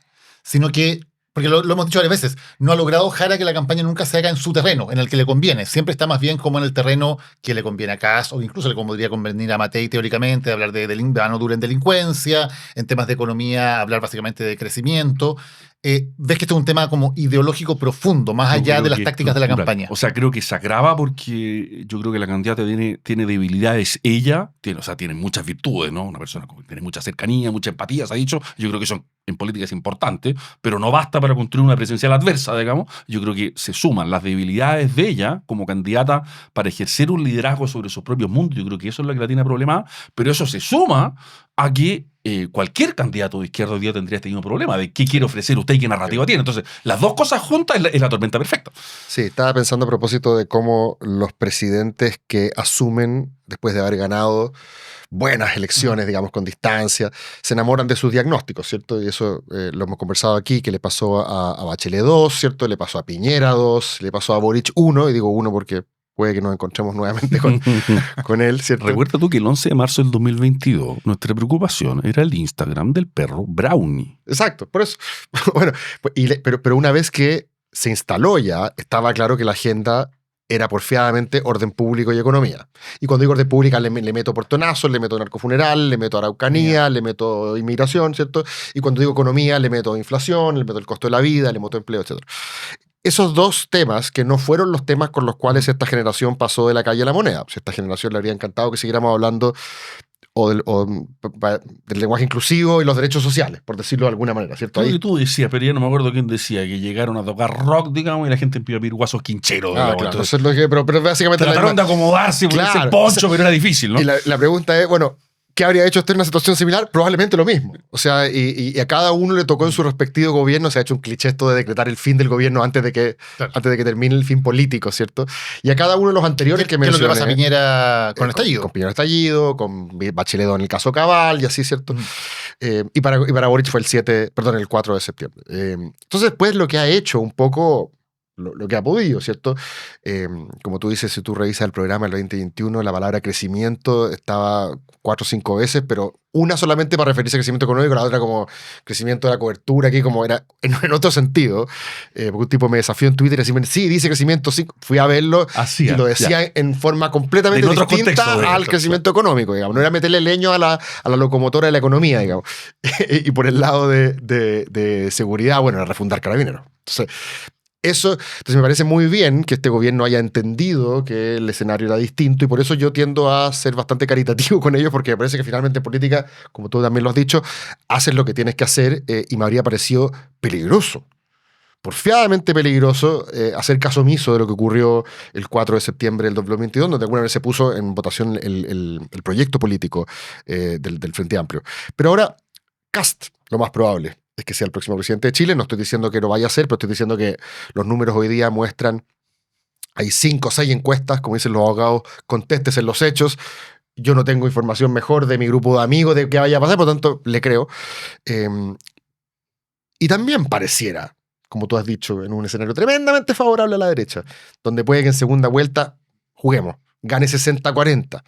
Sino que, porque lo hemos dicho varias veces, no ha logrado Jara que la campaña nunca se haga en su terreno, en el que le conviene. Siempre está más bien como en el terreno que le conviene a Kast, o incluso le podría convenir a Matei teóricamente, hablar de mano dura en delincuencia, en temas de economía, hablar básicamente de crecimiento. ¿Ves que esto es un tema como ideológico profundo, más allá de las tácticas de la campaña? O sea, creo que se agrava porque yo creo que la candidata tiene debilidades. Ella tiene muchas virtudes, ¿no? Una persona que tiene mucha cercanía, mucha empatía, se ha dicho. Yo creo que eso en política es importante, pero no basta para construir una presidencial adversa, digamos. Yo creo que se suman las debilidades de ella como candidata para ejercer un liderazgo sobre sus propios mundos. Yo creo que eso es lo que la tiene problemada, pero eso se suma a que cualquier candidato de izquierda hoy día tendría este mismo problema de qué quiere ofrecer usted y qué narrativa tiene. Entonces, las dos cosas juntas es la tormenta perfecta. Sí, estaba pensando a propósito de cómo los presidentes que asumen después de haber ganado buenas elecciones, digamos, con distancia, se enamoran de sus diagnósticos, ¿cierto? Y eso lo hemos conversado aquí, que le pasó a Bachelet 2, ¿cierto? Le pasó a Piñera 2, le pasó a Boric 1, y digo 1 porque puede que nos encontremos nuevamente con él, ¿cierto? Recuerda tú que el 11 de marzo del 2022 nuestra preocupación era el Instagram del perro Brownie. Exacto, por eso. Bueno, pero una vez que se instaló ya, estaba claro que la agenda era porfiadamente orden público y economía. Y cuando digo orden pública le meto portonazos, le meto narcofuneral, le meto araucanía, le meto inmigración, ¿cierto? Y cuando digo economía le meto inflación, le meto el costo de la vida, le meto empleo, etc. Esos dos temas que no fueron los temas con los cuales esta generación pasó de la calle a la moneda. Pues esta generación le habría encantado que siguiéramos hablando del lenguaje inclusivo y los derechos sociales, por decirlo de alguna manera, ¿cierto? Creo Ahí, que tú decías, pero ya no me acuerdo quién decía, que llegaron a tocar rock, digamos, y la gente empezó a pedir guasos quincheros. claro, Entonces, eso es lo que, pero básicamente trataron de acomodarse, ponerse Claro, el poncho, o sea, pero era difícil, ¿no? Y la pregunta es, bueno, ¿qué habría hecho usted en una situación similar? Probablemente lo mismo. O sea, y a cada uno le tocó en su respectivo gobierno, se ha hecho un cliché esto de decretar el fin del gobierno antes de que termine el fin político, ¿cierto? Y a cada uno de los anteriores que ¿Qué es lo que mencioné... pasa a Piñera con el estallido? Con Piñera estallido, con Bachelet en el caso Cabal y así, ¿cierto? Y para Boric fue el 4 de septiembre. Entonces, pues lo que ha hecho un poco... Lo que ha podido, ¿cierto? Como tú dices, si tú revisas el programa del 2021, la palabra crecimiento estaba 4 o 5 veces, pero una solamente para referirse a crecimiento económico, la otra como crecimiento de la cobertura, aquí como era en otro sentido. Porque un tipo me desafió en Twitter y decía, sí, dice crecimiento, sí. Fui a verlo y lo decía en forma completamente distinta al crecimiento económico, digamos. No era meterle leño a la locomotora de la economía, digamos. Y por el lado de seguridad, bueno, era refundar Carabineros. Entonces me parece muy bien que este gobierno haya entendido que el escenario era distinto y por eso yo tiendo a ser bastante caritativo con ellos porque me parece que finalmente en política, como tú también lo has dicho, haces lo que tienes que hacer y me habría parecido peligroso, porfiadamente peligroso hacer caso omiso de lo que ocurrió el 4 de septiembre del 2022, donde alguna vez se puso en votación el proyecto político del Frente Amplio. Pero ahora, Kast, lo más probable es que sea el próximo presidente de Chile. No estoy diciendo que lo vaya a ser, pero estoy diciendo que los números hoy día muestran, hay 5 o 6 encuestas, como dicen los abogados, contestes en los hechos. Yo no tengo información mejor de mi grupo de amigos de qué vaya a pasar, por lo tanto, le creo. Y también pareciera, como tú has dicho, en un escenario tremendamente favorable a la derecha, donde puede que en segunda vuelta juguemos, gane 60-40.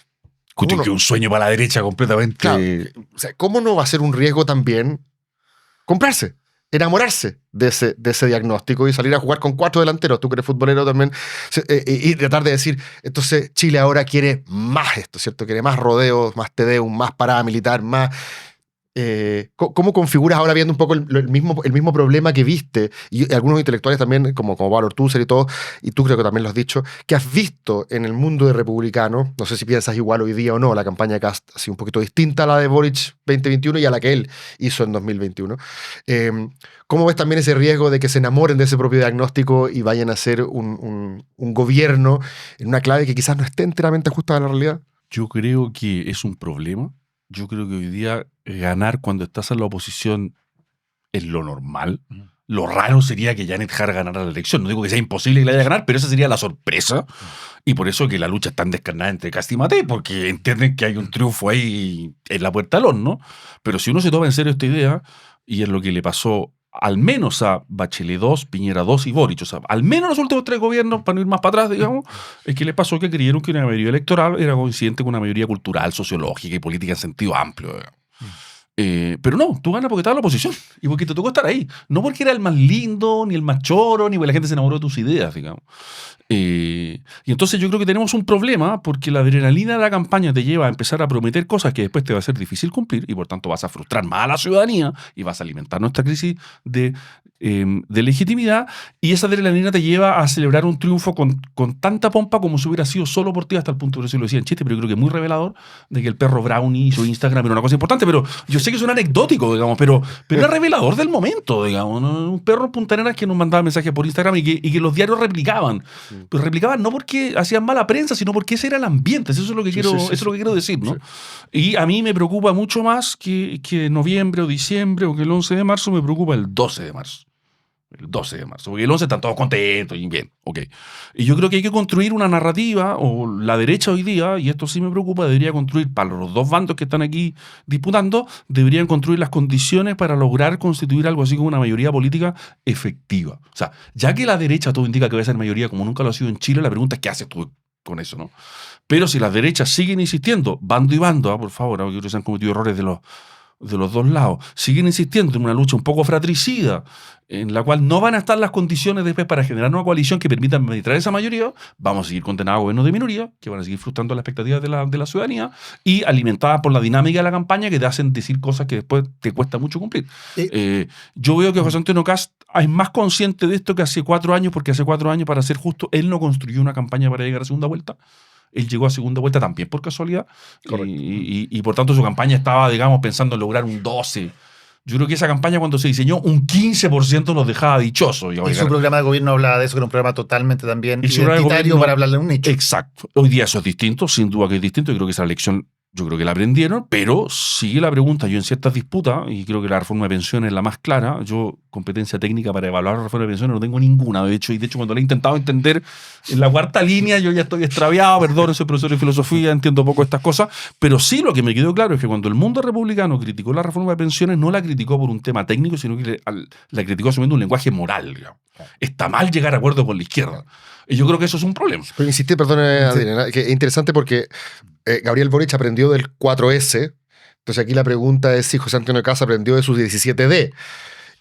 Que un sueño para la derecha completamente. Claro, o sea, ¿cómo no va a ser un riesgo también comprarse, enamorarse de ese diagnóstico y salir a jugar con 4 delanteros? Tú que eres futbolero también, y tratar de decir, entonces Chile ahora quiere más esto, ¿cierto? Quiere más rodeos, más TDEUM, más parada militar, más... ¿Cómo configuras ahora viendo un poco el mismo problema que viste? Y algunos intelectuales también, como Pablo Ortúzar y todo, y tú creo que también lo has dicho, que has visto en el mundo de republicano, no sé si piensas igual hoy día o no, la campaña de Kast ha sido un poquito distinta a la de Boric 2021 y a la que él hizo en 2021. ¿Cómo ves también ese riesgo de que se enamoren de ese propio diagnóstico y vayan a hacer un gobierno en una clave que quizás no esté enteramente ajustada a la realidad? Yo creo que es un problema. Yo creo que hoy día ganar cuando estás en la oposición es lo normal. Lo raro sería que Janet Jara ganara la elección. No digo que sea imposible que la haya ganar, pero esa sería la sorpresa. Y por eso que la lucha es tan descarnada entre Kast y Matei, porque entienden que hay un triunfo ahí en la puerta del horno. Pero si uno se toma en serio esta idea, y es lo que le pasó al menos a Bachelet 2, Piñera 2 y Boric, o sea, al menos los últimos 3 gobiernos, para no ir más para atrás, digamos, es que le pasó que creyeron que una mayoría electoral era coincidente con una mayoría cultural, sociológica y política en sentido amplio, digamos. Pero no, tú ganas porque estabas en la oposición y porque te tocó estar ahí. No porque era el más lindo, ni el más choro, ni porque la gente se enamoró de tus ideas, digamos. Y entonces yo creo que tenemos un problema porque la adrenalina de la campaña te lleva a empezar a prometer cosas que después te va a ser difícil cumplir y por tanto vas a frustrar más a la ciudadanía y vas a alimentar nuestra crisis de legitimidad, y esa adrenalina te lleva a celebrar un triunfo con tanta pompa como si hubiera sido solo por ti, hasta el punto de que lo decía en chiste, pero yo creo que es muy revelador de que el perro Brownie hizo Instagram era una cosa importante, pero yo sé que es un anecdótico, digamos, pero es revelador del momento, digamos, ¿no? Un perro en Punta Arenas que nos mandaba mensajes por Instagram y que los diarios replicaban. Pero replicaban no porque hacían mala prensa, sino porque ese era el ambiente. Eso es lo que quiero decir, ¿no? Sí. Y a mí me preocupa mucho más que noviembre o diciembre o que el 11 de marzo, me preocupa el 12 de marzo. El 12 de marzo, porque el 11 están todos contentos y bien, ok. Y yo creo que hay que construir una narrativa, o la derecha hoy día, y esto sí me preocupa, debería construir, para los 2 bandos que están aquí disputando, deberían construir las condiciones para lograr constituir algo así como una mayoría política efectiva. O sea, ya que la derecha todo indica que va a ser mayoría como nunca lo ha sido en Chile, la pregunta es ¿qué haces tú con eso, no? Pero si las derechas siguen insistiendo, bando y bando, por favor, yo creo que se han cometido errores de los de los dos lados siguen insistiendo en una lucha un poco fratricida, en la cual no van a estar las condiciones después para generar una coalición que permita administrar esa mayoría, vamos a seguir condenados a gobiernos de minoría, que van a seguir frustrando las expectativas de la ciudadanía y alimentadas por la dinámica de la campaña que te hacen decir cosas que después te cuesta mucho cumplir. Yo veo que José Antonio Kast es más consciente de esto que hace 4 años, porque hace 4 años, para ser justo, él no construyó una campaña para llegar a segunda vuelta. Él llegó a segunda vuelta también por casualidad. Y por tanto su campaña estaba, digamos, pensando en lograr un 12%. Yo creo que esa campaña, cuando se diseñó, un 15% los dejaba dichosos. Y su programa de gobierno hablaba de eso, que era un programa totalmente también identitario para hablarle a un nicho. Exacto. Hoy día eso es distinto, sin duda que es distinto. Yo creo que esa lección, yo creo que la aprendieron, pero sigue la pregunta. Yo en ciertas disputas, y creo que la reforma de pensiones es la más clara, yo competencia técnica para evaluar la reforma de pensiones no tengo ninguna, de hecho cuando la he intentado entender en la 4ª línea yo ya estoy extraviado, perdón, soy profesor de filosofía, entiendo poco estas cosas, pero sí lo que me quedó claro es que cuando el mundo republicano criticó la reforma de pensiones no la criticó por un tema técnico, sino que la criticó asumiendo un lenguaje moral, digamos. Está mal llegar a acuerdo con la izquierda. Y yo creo que eso es un problema. Pero insistí, perdón, Adriana, que es interesante porque Gabriel Boric aprendió del 4S, entonces aquí la pregunta es si José Antonio Kast aprendió de sus 17D,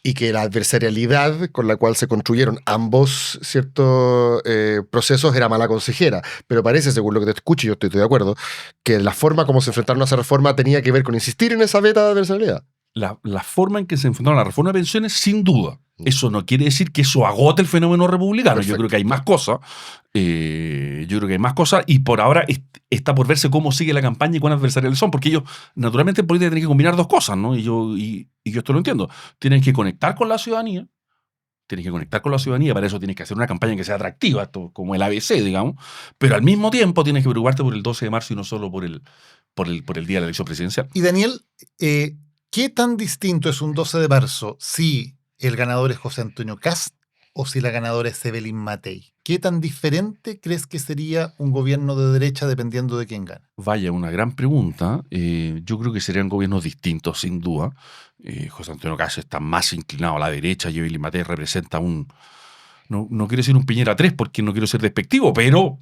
y que la adversarialidad con la cual se construyeron ambos ciertos procesos era mala consejera. Pero parece, según lo que te escucho, y yo estoy de acuerdo, que la forma como se enfrentaron a esa reforma tenía que ver con insistir en esa beta de adversarialidad. La forma en que se enfrentaron a la reforma de pensiones, sin duda. Eso no quiere decir que eso agote el fenómeno republicano. Perfecto. Yo creo que hay más cosas. Y por ahora está por verse cómo sigue la campaña y cuán adversariales son, porque ellos, naturalmente, en política tienen que combinar dos cosas, ¿no? Y yo esto lo entiendo. Tienen que conectar con la ciudadanía. Para eso tienes que hacer una campaña que sea atractiva, esto, como el ABC, digamos. Pero al mismo tiempo tienes que preocuparte por el 12 de marzo y no solo por el día de la elección presidencial. Y Daniel, ¿qué tan distinto es un 12 de marzo si el ganador es José Antonio Kast o si la ganadora es Evelyn Matei? ¿Qué tan diferente crees que sería un gobierno de derecha dependiendo de quién gana? Vaya, una gran pregunta. Yo creo que serían gobiernos distintos, sin duda. José Antonio Kast está más inclinado a la derecha y Evelyn Matei representa no quiero decir un Piñera 3 porque no quiero ser despectivo, pero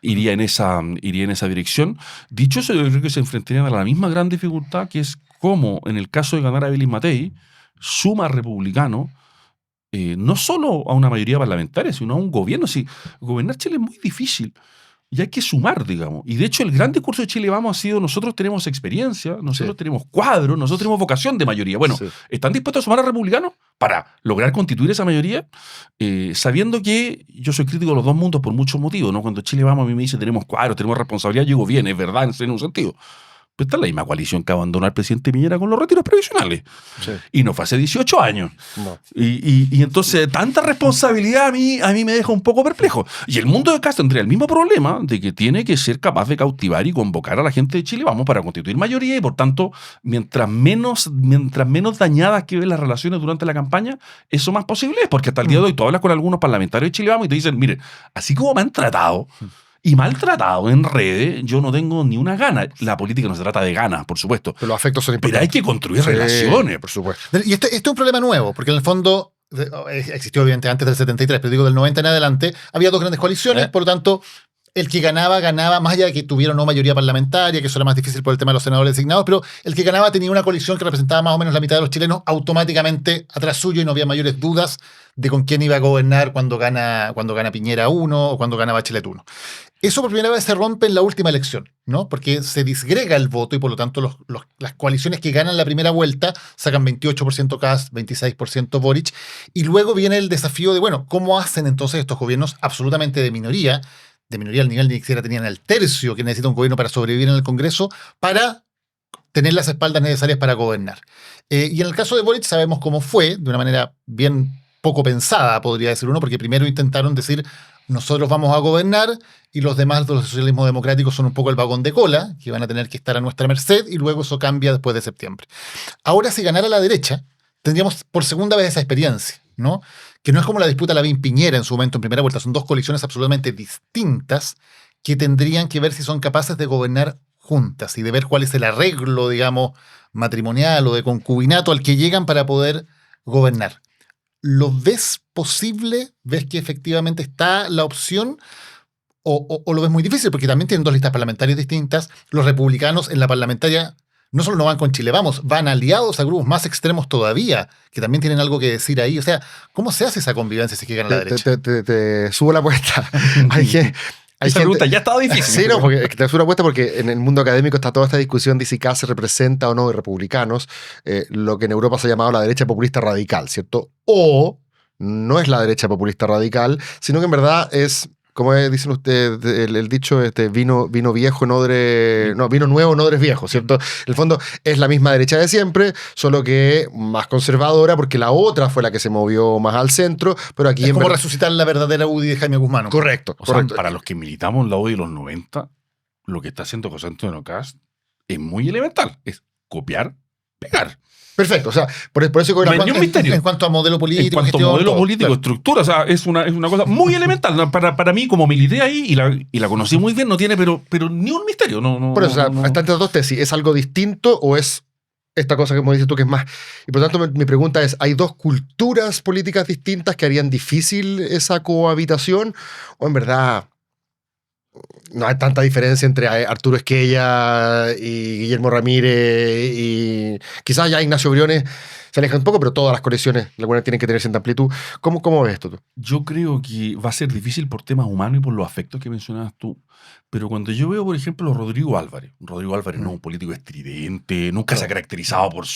iría en esa dirección. Dicho eso, yo creo que se enfrentarían a la misma gran dificultad, que es cómo, en el caso de ganar a Evelyn Matei, suma republicano no solo a una mayoría parlamentaria, sino a un gobierno. Sí, gobernar Chile es muy difícil y hay que sumar, digamos. Y de hecho el gran discurso de Chile Vamos ha sido: nosotros tenemos experiencia, nosotros tenemos cuadros, nosotros tenemos vocación de mayoría. Bueno, ¿están dispuestos a sumar a republicanos para lograr constituir esa mayoría? Sabiendo que yo soy crítico de los dos mundos por muchos motivos, ¿no? Cuando Chile Vamos a mí me dice tenemos cuadros, tenemos responsabilidad, yo digo bien, es verdad en un sentido. Pero está la misma coalición que abandonó al presidente Piñera con los retiros previsionales. Sí. Y no fue hace 18 años. No. Y entonces tanta responsabilidad a mí me deja un poco perplejo. Y el mundo de Kast tendría el mismo problema de que tiene que ser capaz de cautivar y convocar a la gente de Chile Vamos para constituir mayoría, y por tanto, mientras menos dañadas queden las relaciones durante la campaña, eso más posible es, porque hasta el día de hoy tú hablas con algunos parlamentarios de Chile Vamos y te dicen: miren, así como me han tratado y maltratado en redes, yo no tengo ni una gana. La política no se trata de ganas, por supuesto. Pero los afectos son importantes. Pero hay que construir relaciones. Por supuesto. Y este es un problema nuevo, porque en el fondo existió obviamente antes del 73, pero digo del 90 en adelante, había dos grandes coaliciones, por lo tanto, el que ganaba, más allá de que tuviera una mayoría parlamentaria, que eso era más difícil por el tema de los senadores designados, pero el que ganaba tenía una coalición que representaba más o menos la mitad de los chilenos automáticamente atrás suyo, y no había mayores dudas de con quién iba a gobernar cuando gana Piñera 1 o cuando gana Bachelet 1. Eso por primera vez se rompe en la última elección, ¿no? Porque se disgrega el voto y por lo tanto las coaliciones que ganan la primera vuelta sacan 28% Kast, 26% Boric, y luego viene el desafío de, bueno, ¿cómo hacen entonces estos gobiernos absolutamente de minoría al nivel ni siquiera tenían el tercio que necesita un gobierno para sobrevivir en el Congreso, para tener las espaldas necesarias para gobernar? Y en el caso de Boric sabemos cómo fue, de una manera bien poco pensada, podría decir uno, porque primero intentaron decir: nosotros vamos a gobernar y los demás de los socialismos democráticos son un poco el vagón de cola, que van a tener que estar a nuestra merced, y luego eso cambia después de septiembre. Ahora, si ganara la derecha, tendríamos por segunda vez esa experiencia, ¿no? Que no es como la disputa Lavín-Piñera en su momento en primera vuelta, son dos coaliciones absolutamente distintas que tendrían que ver si son capaces de gobernar juntas y de ver cuál es el arreglo, digamos, matrimonial o de concubinato al que llegan para poder gobernar. ¿Lo ves posible? ¿Ves que efectivamente está la opción? ¿O lo ves muy difícil? Porque también tienen dos listas parlamentarias distintas. Los republicanos en la parlamentaria no solo no van con Chile Vamos, van aliados a grupos más extremos todavía, que también tienen algo que decir ahí. O sea, ¿cómo se hace esa convivencia si es que gana la derecha? Te subo la apuesta. Esa pregunta ya estaba difícil. Sí, no, porque te subo la apuesta porque en el mundo académico está toda esta discusión de si Kast representa o no de republicanos, lo que en Europa se ha llamado la derecha populista radical, ¿cierto? O no es la derecha populista radical, sino que en verdad es, como dicen ustedes, el dicho, vino viejo, no, vino nuevo, no odres viejo, ¿cierto? En el fondo es la misma derecha de siempre, solo que más conservadora, porque la otra fue la que se movió más al centro, pero aquí... Es como resucitar la verdadera UDI de Jaime Guzmán. Correcto, O correcto. sea, para los que militamos en la UDI de los 90, lo que está haciendo José Antonio Kast es muy elemental. Es copiar, pegar. Perfecto, o sea, por eso No hay ni un misterio. En cuanto a modelo político, En cuanto a gestión, modelo todo, político, claro. estructura, o sea, es una cosa muy elemental. ¿No? Para mí, como milité ahí y la conocí muy bien, no tiene pero ni un misterio. No, Por eso, o sea, no. están entre las dos tesis. ¿Es algo distinto o es esta cosa que como dices tú que es más? Y por tanto, mi pregunta es, ¿hay dos culturas políticas distintas que harían difícil esa cohabitación? ¿O en verdad no hay tanta diferencia entre Arturo Esquella y Guillermo Ramírez y quizás ya Ignacio Briones se alejan un poco, pero todas las coaliciones de alguna manera tienen que tener cierta amplitud? ¿Cómo ves esto tú? Yo creo que va a ser difícil por temas humanos y por los afectos que mencionabas tú. Pero cuando yo veo, por ejemplo, a Rodrigo Álvarez no es un político estridente, nunca se ha caracterizado por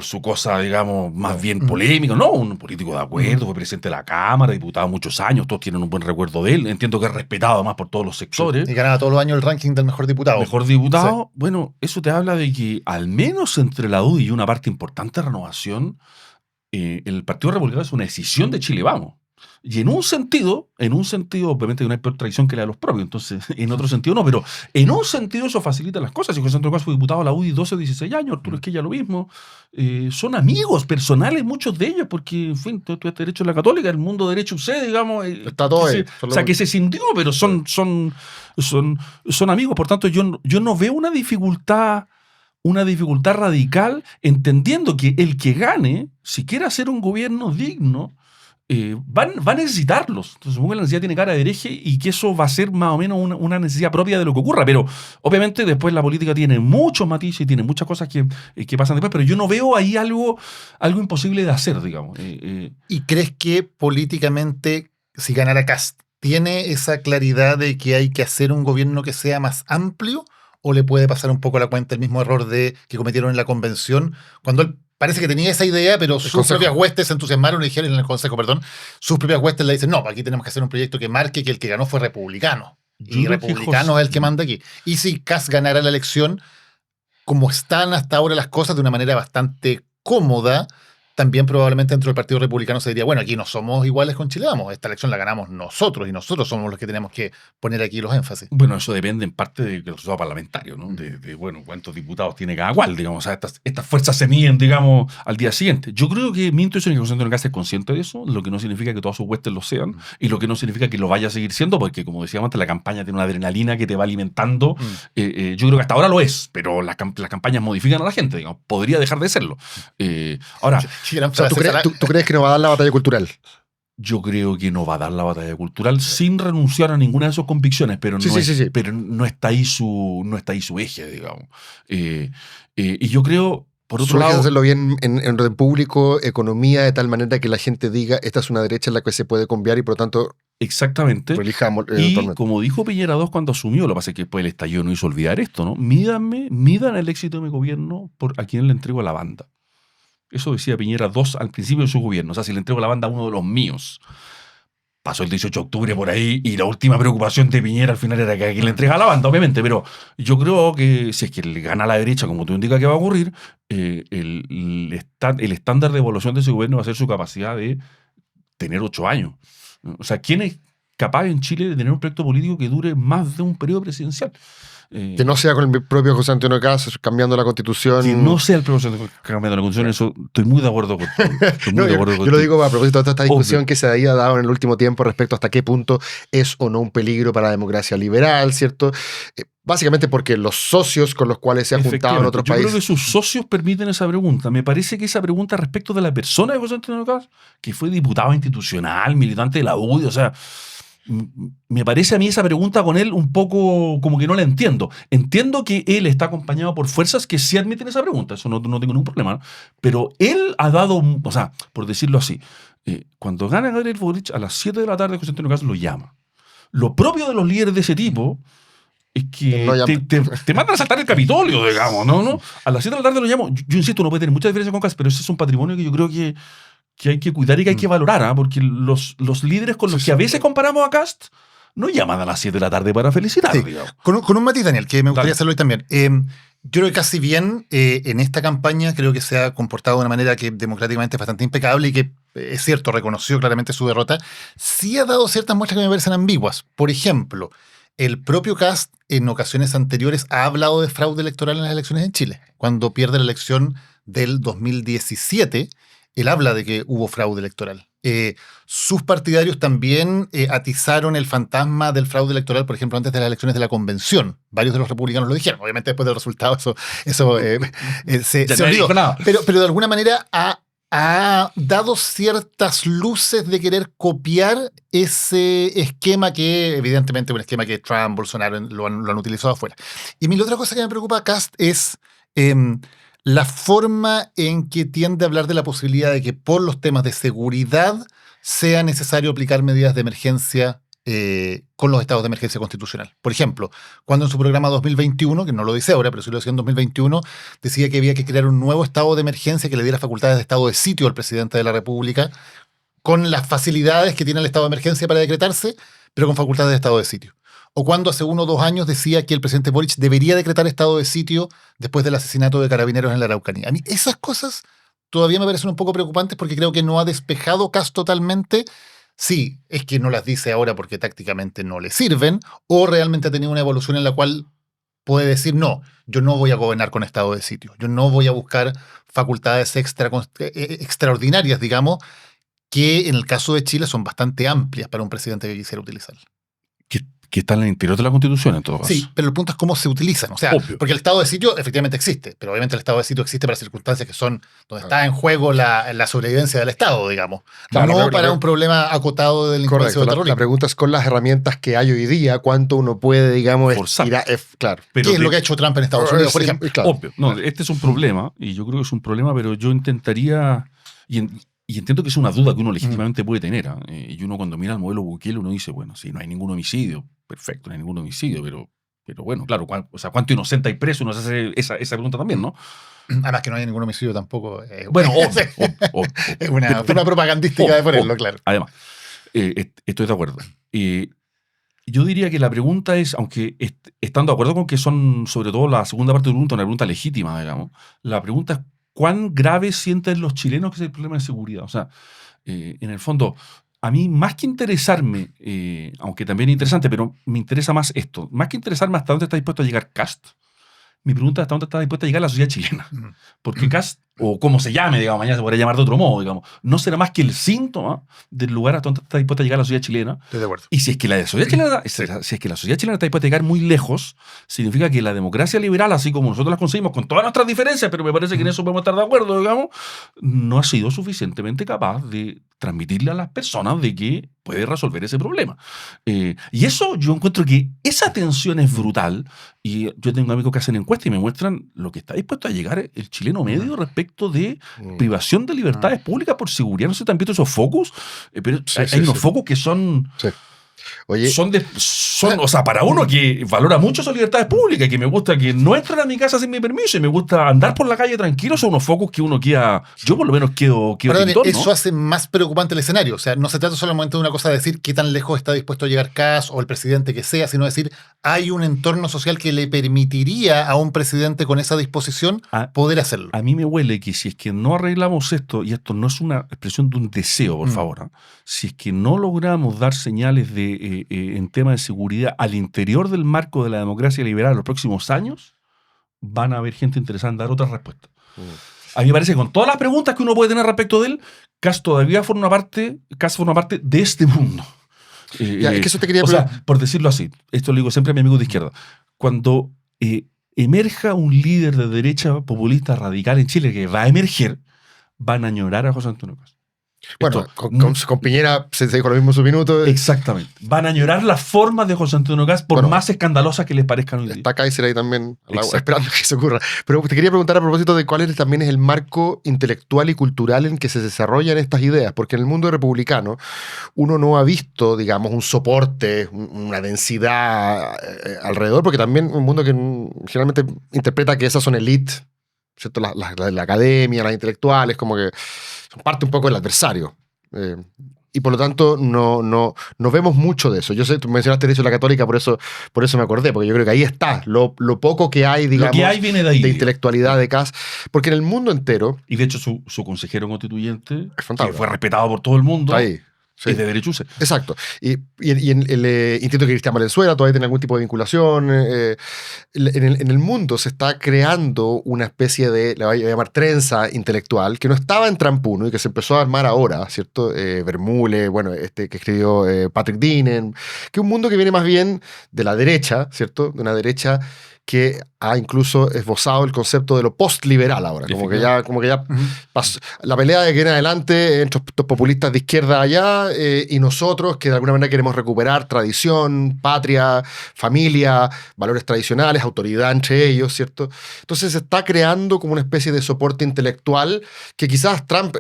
su cosa, digamos, más bien polémica. No, un político de acuerdo, fue presidente de la Cámara, diputado muchos años, todos tienen un buen recuerdo de él. Entiendo que es respetado además por todos los sectores. Y ganaba todos los años el ranking del mejor diputado. Mejor diputado, bueno, eso te habla de que al menos entre la UDI y una parte importante de Renovación, el Partido Republicano es una decisión de Chile Vamos. Y en un sentido, obviamente no hay peor traición que la de los propios, entonces en otro sentido no, pero en un sentido eso facilita las cosas. Si José Antonio Kast fue diputado de la UDI 12 o 16 años, Arturo Esquella lo mismo, son amigos personales muchos de ellos, porque en fin, tú estudiaste Derecho en la Católica, el mundo de Derecho UC, digamos, Está todo ahí. o sea, que se sintió, pero son amigos, por tanto yo no veo una dificultad radical, entendiendo que el que gane, si quiere hacer un gobierno digno, va a necesitarlos. Entonces, supongo que la necesidad tiene cara de hereje y que eso va a ser más o menos una necesidad propia de lo que ocurra. Pero, obviamente, después la política tiene muchos matices y tiene muchas cosas que pasan después, pero yo no veo ahí algo imposible de hacer, digamos. ¿Y crees que políticamente, si ganara Kast, tiene esa claridad de que hay que hacer un gobierno que sea más amplio? ¿O le puede pasar un poco a la cuenta el mismo error que cometieron en la convención, cuando él parece que tenía esa idea, pero sus propias huestes se entusiasmaron y dijeron en el Consejo, sus propias huestes le dicen, no, aquí tenemos que hacer un proyecto que marque que el que ganó fue republicano. Y republicano es el que manda aquí. Y si Kast ganara la elección, como están hasta ahora las cosas, de una manera bastante cómoda, también probablemente dentro del Partido Republicano se diría, bueno, aquí no somos iguales con Chile Vamos, esta elección la ganamos nosotros y nosotros somos los que tenemos que poner aquí los énfasis. Bueno, eso depende en parte del resultado parlamentario, ¿no? Bueno, cuántos diputados tiene cada cual, digamos. O sea, estas fuerzas se miden, digamos, al día siguiente. Yo creo que mi intuición es que José Antonio Kast es consciente de eso, lo que no significa que todas sus huestes lo sean, y lo que no significa que lo vaya a seguir siendo, porque, como decíamos antes, la campaña tiene una adrenalina que te va alimentando. Yo creo que hasta ahora lo es, pero las campañas modifican a la gente, digamos. Podría dejar de serlo. Ahora... O sea, ¿tú crees que no va a dar la batalla cultural? Yo creo que no va a dar la batalla cultural sin renunciar a ninguna de sus convicciones, pero pero no está ahí su eje, digamos. Y yo creo, por otro lado, hacerlo bien en orden público, economía, de tal manera que la gente diga, esta es una derecha en la que se puede cambiar y por lo tanto... Exactamente. Y como dijo Piñera II cuando asumió, lo que pasa es que después el estallido no hizo olvidar esto, ¿no? Midan el éxito de mi gobierno por a quién le entrego a la banda. Eso decía Piñera II al principio de su gobierno. O sea, si le entrego la banda a uno de los míos. Pasó el 18 de octubre por ahí y la última preocupación de Piñera al final era que a quien le entrega la banda, obviamente. Pero yo creo que si es que le gana a la derecha, como tú indicas que va a ocurrir, el estándar de evaluación de ese gobierno va a ser su capacidad de tener 8 años. O sea, ¿quién es capaz en Chile de tener un proyecto político que dure más de un periodo presidencial? Que no sea con el propio José Antonio Kast cambiando la Constitución. Que no sea el propio cambiando la Constitución, eso estoy muy de acuerdo contigo. Yo lo digo a propósito de toda esta discusión que se había dado en el último tiempo respecto hasta qué punto es o no un peligro para la democracia liberal, ¿cierto? Básicamente porque los socios con los cuales se ha juntado en otros países... Yo creo que sus socios permiten esa pregunta. Me parece que esa pregunta respecto de la persona de José Antonio Kast, que fue diputado institucional, militante de la UDI, o sea... me parece a mí esa pregunta con él un poco como que no la entiendo. Entiendo que él está acompañado por fuerzas que sí admiten esa pregunta, eso no tengo ningún problema, ¿no? Pero él ha dado, o sea, por decirlo así, cuando gana Gabriel Boric, a las 7 de la tarde José Antonio Cast lo llama. Lo propio de los líderes de ese tipo es que No llama. te mandan a saltar el Capitolio, digamos, ¿no? A las 7 de la tarde lo llamo. Yo insisto, no puede tener mucha diferencia con Cast, pero ese es un patrimonio que yo creo que hay que cuidar y que hay que valorar, ¿ah? Porque los líderes con los que a veces comparamos a Cast no llaman a las 7 de la tarde para felicitar, Sí. digamos. Con un matiz, Daniel, que me gustaría Dale. hacerlo hoy también. Yo creo que casi bien en esta campaña creo que se ha comportado de una manera que democráticamente es bastante impecable y que, es cierto, reconoció claramente su derrota. Sí ha dado ciertas muestras que me parecen ambiguas. Por ejemplo, el propio Kast en ocasiones anteriores ha hablado de fraude electoral en las elecciones en Chile. Cuando pierde la elección del 2017, él habla de que hubo fraude electoral. Sus partidarios también atizaron el fantasma del fraude electoral, por ejemplo, antes de las elecciones de la convención. Varios de los republicanos lo dijeron. Obviamente, después del resultado, eso se Ya se nadie olvidó. dijo nada. Pero de alguna manera ha dado ciertas luces de querer copiar ese esquema que, evidentemente, un esquema que Trump, Bolsonaro lo han utilizado afuera. Y la otra cosa que me preocupa, Kast, es la forma en que tiende a hablar de la posibilidad de que por los temas de seguridad sea necesario aplicar medidas de emergencia con los estados de emergencia constitucional. Por ejemplo, cuando en su programa 2021, que no lo dice ahora, pero sí lo decía en 2021, decía que había que crear un nuevo estado de emergencia que le diera facultades de estado de sitio al presidente de la República, con las facilidades que tiene el estado de emergencia para decretarse, pero con facultades de estado de sitio. O cuando hace 1 o 2 años decía que el presidente Boric debería decretar estado de sitio después del asesinato de carabineros en la Araucanía. A mí esas cosas todavía me parecen un poco preocupantes porque creo que no ha despejado Kast totalmente. Sí, es que no las dice ahora porque tácticamente no le sirven, o realmente ha tenido una evolución en la cual puede decir, no, yo no voy a gobernar con estado de sitio, yo no voy a buscar facultades extraordinarias, digamos, que en el caso de Chile son bastante amplias para un presidente que quisiera utilizar. Que está en el interior de la Constitución, en todo caso. Sí, pero el punto es cómo se utilizan. O sea, Obvio. porque el estado de sitio efectivamente existe, pero obviamente el estado de sitio existe para circunstancias que son donde está en juego la sobrevivencia del Estado, digamos. Claro, no pero- para un problema acotado de delincuencia Correcto. o La terrorismo. pregunta es con las herramientas que hay hoy día, ¿cuánto uno puede, digamos, Forzar. estirar? Claro. Pero ¿Qué es de- lo que ha hecho Trump en Estados Unidos, por Sí, ejemplo? claro. Obvio. No, este es un problema, y yo creo que es un problema, pero yo intentaría, y entiendo que es una duda que uno legítimamente puede tener, ¿ah? Y uno cuando mira el modelo Bukele, uno dice, bueno, sí, no hay ningún homicidio, perfecto, no hay ningún homicidio, pero bueno, claro, ¿cuánto inocente hay preso? Uno se hace esa pregunta también, ¿no? Además que no hay ningún homicidio tampoco. Bueno, obvio. es una Pero- forma propagandística de ponerlo, obvio. claro. Además, estoy de acuerdo. Yo diría que la pregunta es, aunque estando de acuerdo con que son, sobre todo la segunda parte de la pregunta, una pregunta legítima, digamos, la pregunta es ¿cuán grave sienten los chilenos que es el problema de seguridad? O sea, en el fondo, a mí más que interesarme, aunque también es interesante, pero me interesa más esto, más que interesarme hasta dónde está dispuesto a llegar Kast, mi pregunta es hasta dónde está dispuesta a llegar la sociedad chilena. Ujú. Porque Kast, o como se llame, digamos, mañana se podría llamar de otro modo, digamos, no será más que el síntoma del lugar hasta donde está dispuesta a llegar la sociedad chilena. Estoy de acuerdo. Y si es que la sociedad chilena, si es que la sociedad chilena está dispuesta a llegar muy lejos, significa que la democracia liberal, así como nosotros la conseguimos con todas nuestras diferencias, pero me parece que en eso podemos estar de acuerdo, digamos, no ha sido suficientemente capaz de transmitirle a las personas de que puede resolver ese problema. Y eso yo encuentro que esa tensión es brutal. Y yo tengo amigos que hacen encuestas y me muestran lo que está dispuesto a llegar el chileno medio respecto de privación de libertades públicas por seguridad. No sé si te han visto esos focus, pero Sí, hay sí, unos sí. focus que son... Sí. Oye, O sea, para uno que valora mucho esas libertades públicas, que me gusta que no entren a mi casa sin mi permiso y me gusta andar por la calle tranquilo, son unos focos que uno queda, yo por lo menos quedo Ahora, Daniel, tintón, ¿no? eso hace más preocupante el escenario. O sea, no se trata solamente de una cosa de decir qué tan lejos está dispuesto a llegar Kast o el presidente que sea, sino decir hay un entorno social que le permitiría a un presidente con esa disposición poder hacerlo. A mí me huele que si es que no arreglamos esto, y esto no es una expresión de un deseo, por favor, ¿ah? Si es que no logramos dar señales en tema de seguridad al interior del marco de la democracia liberal en los próximos años, van a haber gente interesada en dar otras respuestas. A mí me parece que con todas las preguntas que uno puede tener respecto de él, Kast todavía forma parte de este mundo. ya, es que eso te quería O sea, por decirlo así, esto lo digo siempre a mi amigo de izquierda, cuando emerja un líder de derecha populista radical en Chile que va a emerger, van a añorar a José Antonio Kast. Bueno, Esto- con Piñera se dijo lo mismo en su minuto. Exactamente. Van a añorar las formas de José Antonio Cast por Bueno, más escandalosas que les parezcan hoy día. Está Kaiser ahí también Exacto. esperando que se ocurra. Pero te quería preguntar a propósito de también es el marco intelectual y cultural en que se desarrollan estas ideas, porque en el mundo republicano uno no ha visto, digamos, un soporte, una densidad alrededor, porque también un mundo que generalmente interpreta que esas son élites, ¿cierto? La academia, las intelectuales, como que son parte un poco del adversario. Y por lo tanto no vemos mucho de eso. Yo sé, tú mencionaste derecho a la católica, por eso me acordé, porque yo creo que ahí está lo poco que hay, digamos, Lo que hay viene de ahí. de intelectualidad de Kass, porque en el mundo entero Y de hecho su consejero constituyente, Es fantasma. que fue respetado por todo el mundo, está ahí. Sí. es de derechuce. Exacto. Y en el Instituto de Cristian Valenzuela todavía tiene algún tipo de vinculación. En el mundo se está creando una especie de, le voy a llamar trenza intelectual, que no estaba en Trump 1 y que se empezó a armar ahora, ¿cierto? Vermule, bueno, que escribió Patrick Dinen, que es un mundo que viene más bien de la derecha, ¿cierto? De una derecha que ha incluso esbozado el concepto de lo postliberal ahora, como que ya pasó, la pelea de que en adelante entre estos populistas de izquierda allá y nosotros que de alguna manera queremos recuperar tradición, patria, familia, valores tradicionales, autoridad entre ellos, ¿cierto? Entonces se está creando como una especie de soporte intelectual que quizás Trump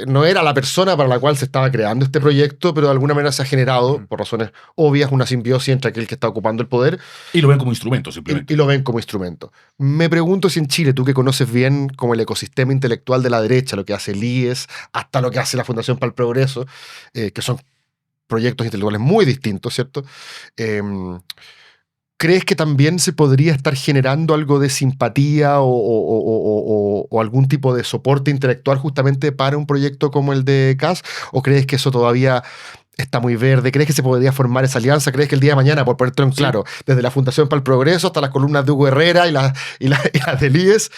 no era la persona para la cual se estaba creando este proyecto, pero de alguna manera se ha generado, por razones obvias, una simbiosis entre aquel que está ocupando el poder Y lo ven como instrumento, simplemente. y lo ven como instrumento. Me pregunto si en Chile, tú que conoces bien como el ecosistema intelectual de la derecha, lo que hace el IES, hasta lo que hace la Fundación para el Progreso, que son proyectos intelectuales muy distintos, ¿cierto? ¿Crees que también se podría estar generando algo de simpatía o algún tipo de soporte intelectual justamente para un proyecto como el de Kass? ¿O crees que eso todavía está muy verde? ¿Crees que se podría formar esa alianza? ¿Crees que el día de mañana, por ponértelo en claro, desde la Fundación para el Progreso hasta las columnas de Hugo Herrera y las del IES,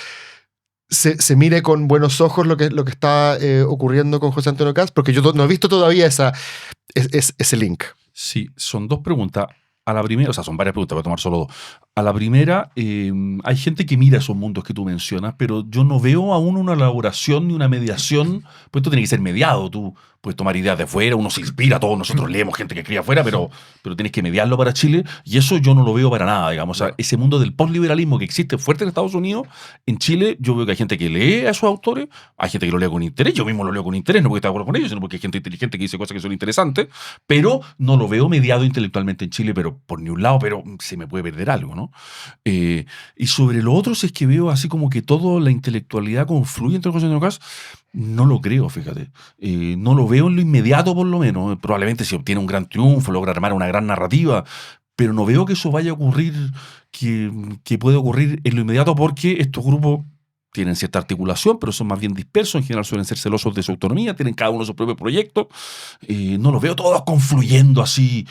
se mire con buenos ojos lo que está ocurriendo con José Antonio Kass? Porque yo no he visto todavía ese link. Sí, son dos preguntas. A la primera, o sea, son varias preguntas, voy a tomar solo dos. A la primera, hay gente que mira esos mundos que tú mencionas, pero yo no veo aún una elaboración ni una mediación, pues esto tiene que ser mediado. Tú puedes tomar ideas de afuera, uno se inspira, todos nosotros leemos gente que escribe afuera, pero tienes que mediarlo para Chile, y eso yo no lo veo para nada, digamos. O sea, ese mundo del postliberalismo que existe fuerte en Estados Unidos, en Chile yo veo que hay gente que lee a esos autores, hay gente que lo lee con interés, yo mismo lo leo con interés, no porque esté de acuerdo con ellos, sino porque hay gente inteligente que dice cosas que son interesantes, pero no lo veo mediado intelectualmente en Chile, pero por ni un lado, pero se me puede perder algo, ¿no? Y sobre lo otro, si es que veo así como que toda la intelectualidad confluye entre José Antonio Kass, no lo creo, fíjate. No lo veo en lo inmediato, por lo menos. Probablemente si obtiene un gran triunfo, logra armar una gran narrativa, pero no veo que eso vaya a ocurrir, que puede ocurrir en lo inmediato, porque estos grupos tienen cierta articulación, pero son más bien dispersos, en general suelen ser celosos de su autonomía, tienen cada uno su propio proyecto. No los veo todos confluyendo así,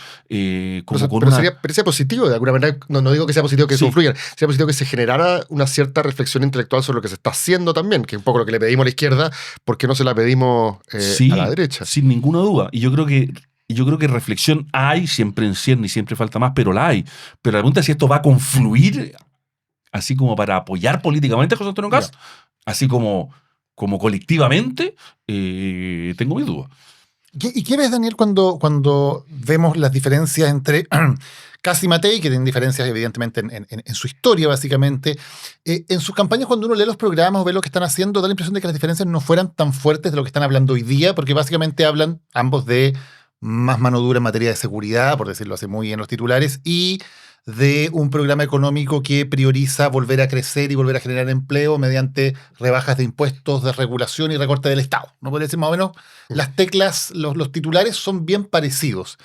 como con pero una... sería positivo, de alguna manera, no digo que sea positivo que Sí. confluyan, sería positivo que se generara una cierta reflexión intelectual sobre lo que se está haciendo también, que es un poco lo que le pedimos a la izquierda, ¿por qué no se la pedimos Sí, a la derecha? sin ninguna duda. Y yo creo que reflexión hay, siempre enciende y siempre falta más, pero la hay. Pero la pregunta es si esto va a confluir así como para apoyar políticamente a José Antonio Kass, así como colectivamente, tengo mis dudas. ¿Y qué ves, Daniel, cuando vemos las diferencias entre Kass y Matei, que tienen diferencias evidentemente en su historia, básicamente? En sus campañas, cuando uno lee los programas o ve lo que están haciendo, da la impresión de que las diferencias no fueran tan fuertes de lo que están hablando hoy día, porque básicamente hablan ambos de más mano dura en materia de seguridad, por decirlo así muy bien los titulares, y de un programa económico que prioriza volver a crecer y volver a generar empleo mediante rebajas de impuestos, desregulación y recorte del Estado. ¿No podría decir más o menos? Las teclas, los titulares son bien parecidos.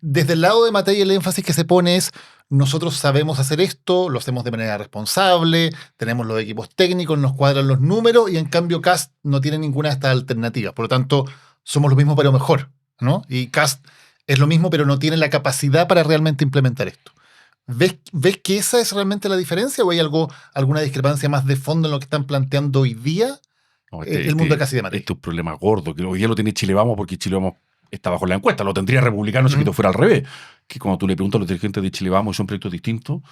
Desde el lado de Matei, el énfasis que se pone es: nosotros sabemos hacer esto, lo hacemos de manera responsable, tenemos los equipos técnicos, nos cuadran los números, y en cambio Kass no tiene ninguna de estas alternativas. Por lo tanto, somos lo mismo pero mejor, ¿no? Y Kass es lo mismo pero no tiene la capacidad para realmente implementar esto. ¿Ves que esa es realmente la diferencia, o hay alguna discrepancia más de fondo en lo que están planteando hoy día No, el mundo de Kass y de Matei? Este es un problema gordo, que hoy día lo tiene Chile Vamos, porque Chile Vamos está bajo la encuesta. Lo tendría Republicano si esto fuera al revés. Que cuando tú le preguntas a los dirigentes de Chile Vamos, y son proyectos distintos,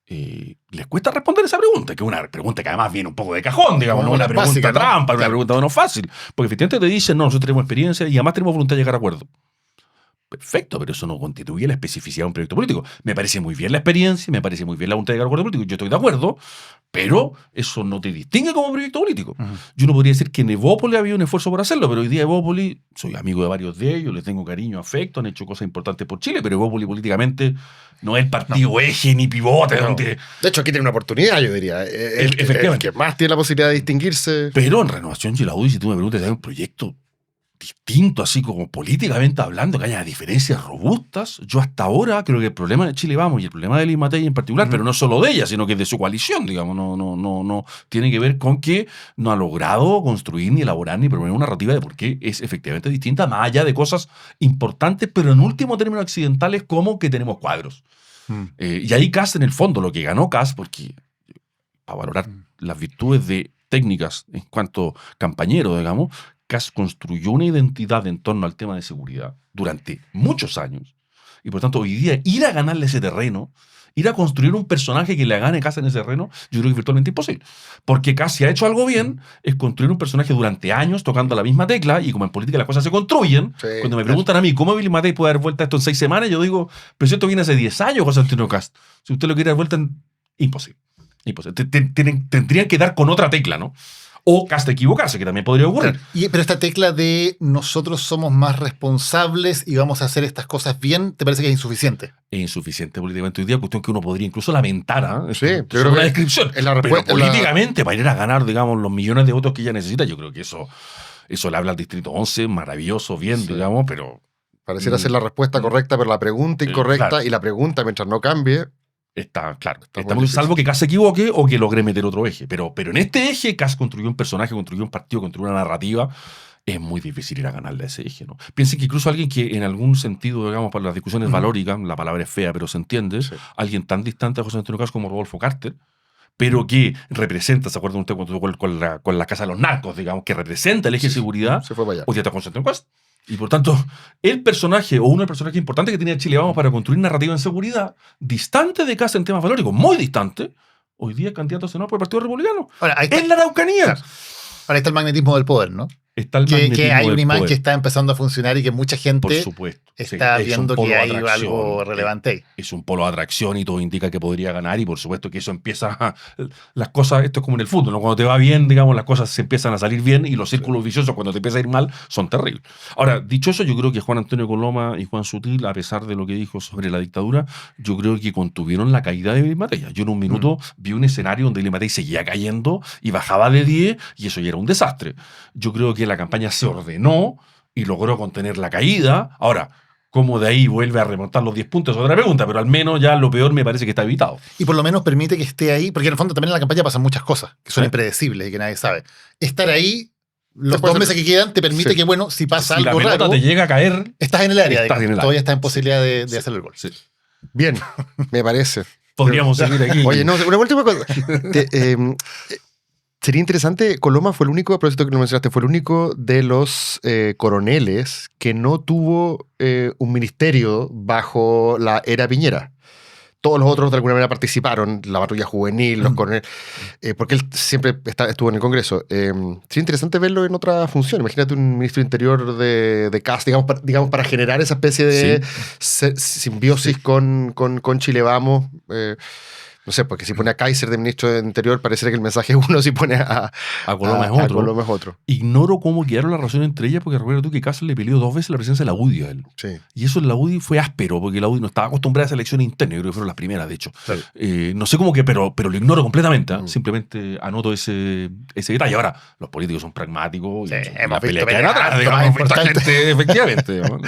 les cuesta responder esa pregunta, que es una pregunta que además viene un poco de cajón, digamos, no una pregunta básica, ¿no? trampa, una Claro. pregunta no fácil. Porque efectivamente te dicen, no, nosotros tenemos experiencia y además tenemos voluntad de llegar a acuerdo. Perfecto, pero eso no constituye la especificidad de un proyecto político. Me parece muy bien la experiencia, me parece muy bien la voluntad de llegar a acuerdo político, yo estoy de acuerdo, pero eso no te distingue como proyecto político. Ujú. Yo no podría decir que en Evópolis había un esfuerzo por hacerlo, pero hoy día Evópolis, soy amigo de varios de ellos, les tengo cariño, afecto, han hecho cosas importantes por Chile, pero Evópolis políticamente no es el partido eje ni pivote. No. Donde... De hecho, aquí tiene una oportunidad, yo diría. Efectivamente. El que más tiene la posibilidad de distinguirse. Pero en Renovación Chile, si tú me preguntas, ¿hay un proyecto distinto, así como políticamente hablando, que haya diferencias robustas? Yo hasta ahora creo que el problema de Chile Vamos y el problema de Liz Matei en particular, pero no solo de ella, sino que de su coalición, digamos, no tiene que ver con que no ha logrado construir, ni elaborar, ni proponer una narrativa de por qué es efectivamente distinta, más allá de cosas importantes, pero en último términos accidentales, como que tenemos cuadros. Y ahí Kast, en el fondo, lo que ganó Kast, porque para valorar las virtudes de técnicas en cuanto campañero, digamos, Kast construyó una identidad en torno al tema de seguridad durante muchos años. Y por tanto, hoy día, ir a ganarle ese terreno, ir a construir un personaje que le gane Kast en ese terreno, yo creo que es virtualmente imposible. Porque Kast, si ha hecho algo bien, es construir un personaje durante años tocando la misma tecla, y como en política las cosas se construyen, Sí, cuando me preguntan a mí cómo Liz Matei puede dar vuelta esto en 6 semanas, yo digo, pero si esto viene hace 10 años, José Antonio Kast. Si usted lo quiere dar vuelta, imposible. Imposible. Tendrían que dar con otra tecla, ¿no? O Kast equivocarse, que también podría ocurrir. Claro. Pero esta tecla de nosotros somos más responsables y vamos a hacer estas cosas bien, ¿te parece que es insuficiente? Es insuficiente políticamente hoy día, cuestión que uno podría incluso lamentar. Sí, yo es creo una que descripción. es la Pero respuesta. políticamente, para ir a ganar, digamos, los millones de votos que ella necesita, yo creo que eso le habla al Distrito 11, maravilloso, bien, Sí. digamos, pero Pareciera ser la respuesta correcta, pero la pregunta incorrecta, claro. y la pregunta, mientras no cambie. está claro. Está Está muy muy difícil. salvo que Kast se equivoque o que logre meter otro eje. Pero en este eje, Kast construyó un personaje, construyó un partido, construyó una narrativa. Es muy difícil ir a ganarle a ese eje, ¿no? Piensen que incluso alguien que en algún sentido, digamos, para las discusiones valóricas, la palabra es fea, pero se entiende, Sí. alguien tan distante a José Antonio Kast como Rodolfo Carter, pero que representa, ¿se acuerdan ustedes cuando tuvo con la Casa de los Narcos, digamos, que representa el eje de seguridad? Se fue para allá. Hoy día está con José Antonio Kast. Y por tanto, el personaje o uno de los personajes importantes que tenía Chile Vamos para construir narrativa en seguridad, distante de Kast en temas valóricos, muy distante, hoy día es candidato a senador por el Partido Republicano. Ahora, ahí está, En la Araucanía. Claro. Ahora está el magnetismo del poder, ¿no? Está el Que magnetismo hay un del imán poder. que está empezando a funcionar y que mucha Por gente supuesto. está Sí, es un viendo polo que de hay atracción. algo relevante ahí. Es un polo de atracción y todo indica que podría ganar, y por supuesto que eso empieza las cosas, esto es como en el fútbol, ¿no? Cuando te va bien, digamos, las cosas se empiezan a salir bien, y los círculos viciosos cuando te empieza a ir mal son terribles. Ahora, dicho eso, yo creo que Juan Antonio Coloma y Juan Sutil, a pesar de lo que dijo sobre la dictadura, yo creo que contuvieron la caída de Liz Matei. Yo en un minuto vi un escenario donde Liz Matei seguía cayendo y bajaba de 10, y eso ya era un desastre. Yo creo que la campaña se ordenó y logró contener la caída. Ahora, cómo de ahí vuelve a remontar los 10 puntos es otra pregunta, pero al menos ya lo peor me parece que está evitado. Y por lo menos permite que esté ahí, porque en el fondo también en la campaña pasan muchas cosas que son Sí. impredecibles y que nadie sabe. Estar ahí, los Te puede 2 meses que quedan, te permite Sí. que, bueno, si pasa Si la algo pelota raro, te llega a caer, estás en el área. estás en el área. Todavía estás en posibilidad de Sí. hacer el gol. sí, Bien, me parece. podríamos seguir aquí. Oye, no, una última cosa. Sería interesante, Coloma fue el único, a propósito que lo mencionaste, fue el único de los coroneles que no tuvo un ministerio bajo la era Piñera. Todos los otros de alguna manera participaron, la patrulla juvenil, los coroneles, porque él siempre estuvo en el Congreso. Sería interesante verlo en otra función. Imagínate un ministro de Interior de Kast, digamos, para generar esa especie de simbiosis con Chile Vamos. No sé, porque si pone a Kaiser de ministro de Interior, parecería que el mensaje es uno, si pone a Coloma es a otro. Coloma es otro. Ignoro cómo quedaron las relaciones entre ellas, porque recuerda tú que Kast le peleó 2 veces la presidencia de la UDI a él. Sí. Y eso en la UDI fue áspero, porque la UDI no estaba acostumbrada a esa elección interna. Yo creo que fueron las primeras, de hecho. Claro. No sé cómo que, pero lo ignoro completamente. ¿eh? Mm. Simplemente anoto ese detalle. Ahora, los políticos son pragmáticos. Sí, y hemos la visto pelea peleas queda atrás, harto digamos, más hemos visto importantes. gente, efectivamente. ¿no?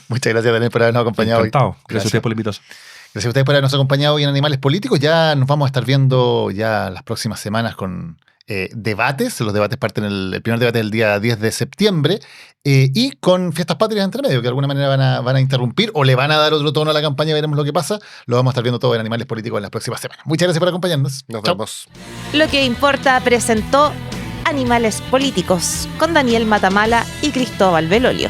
Muchas gracias, Daniel, por habernos acompañado hoy. Encantado. Gracias a ustedes por la invitación. Gracias a ustedes por habernos acompañado hoy en Animales Políticos. Ya nos vamos a estar viendo ya las próximas semanas con debates. Los debates parten el primer debate el día 10 de septiembre y con fiestas patrias entre medio, que de alguna manera van a interrumpir o le van a dar otro tono a la campaña. Veremos lo que pasa. Lo vamos a estar viendo todo en Animales Políticos en las próximas semanas. Muchas gracias por acompañarnos. Nos Chao. vemos. Lo que importa presentó Animales Políticos con Daniel Matamala y Cristóbal Belolio.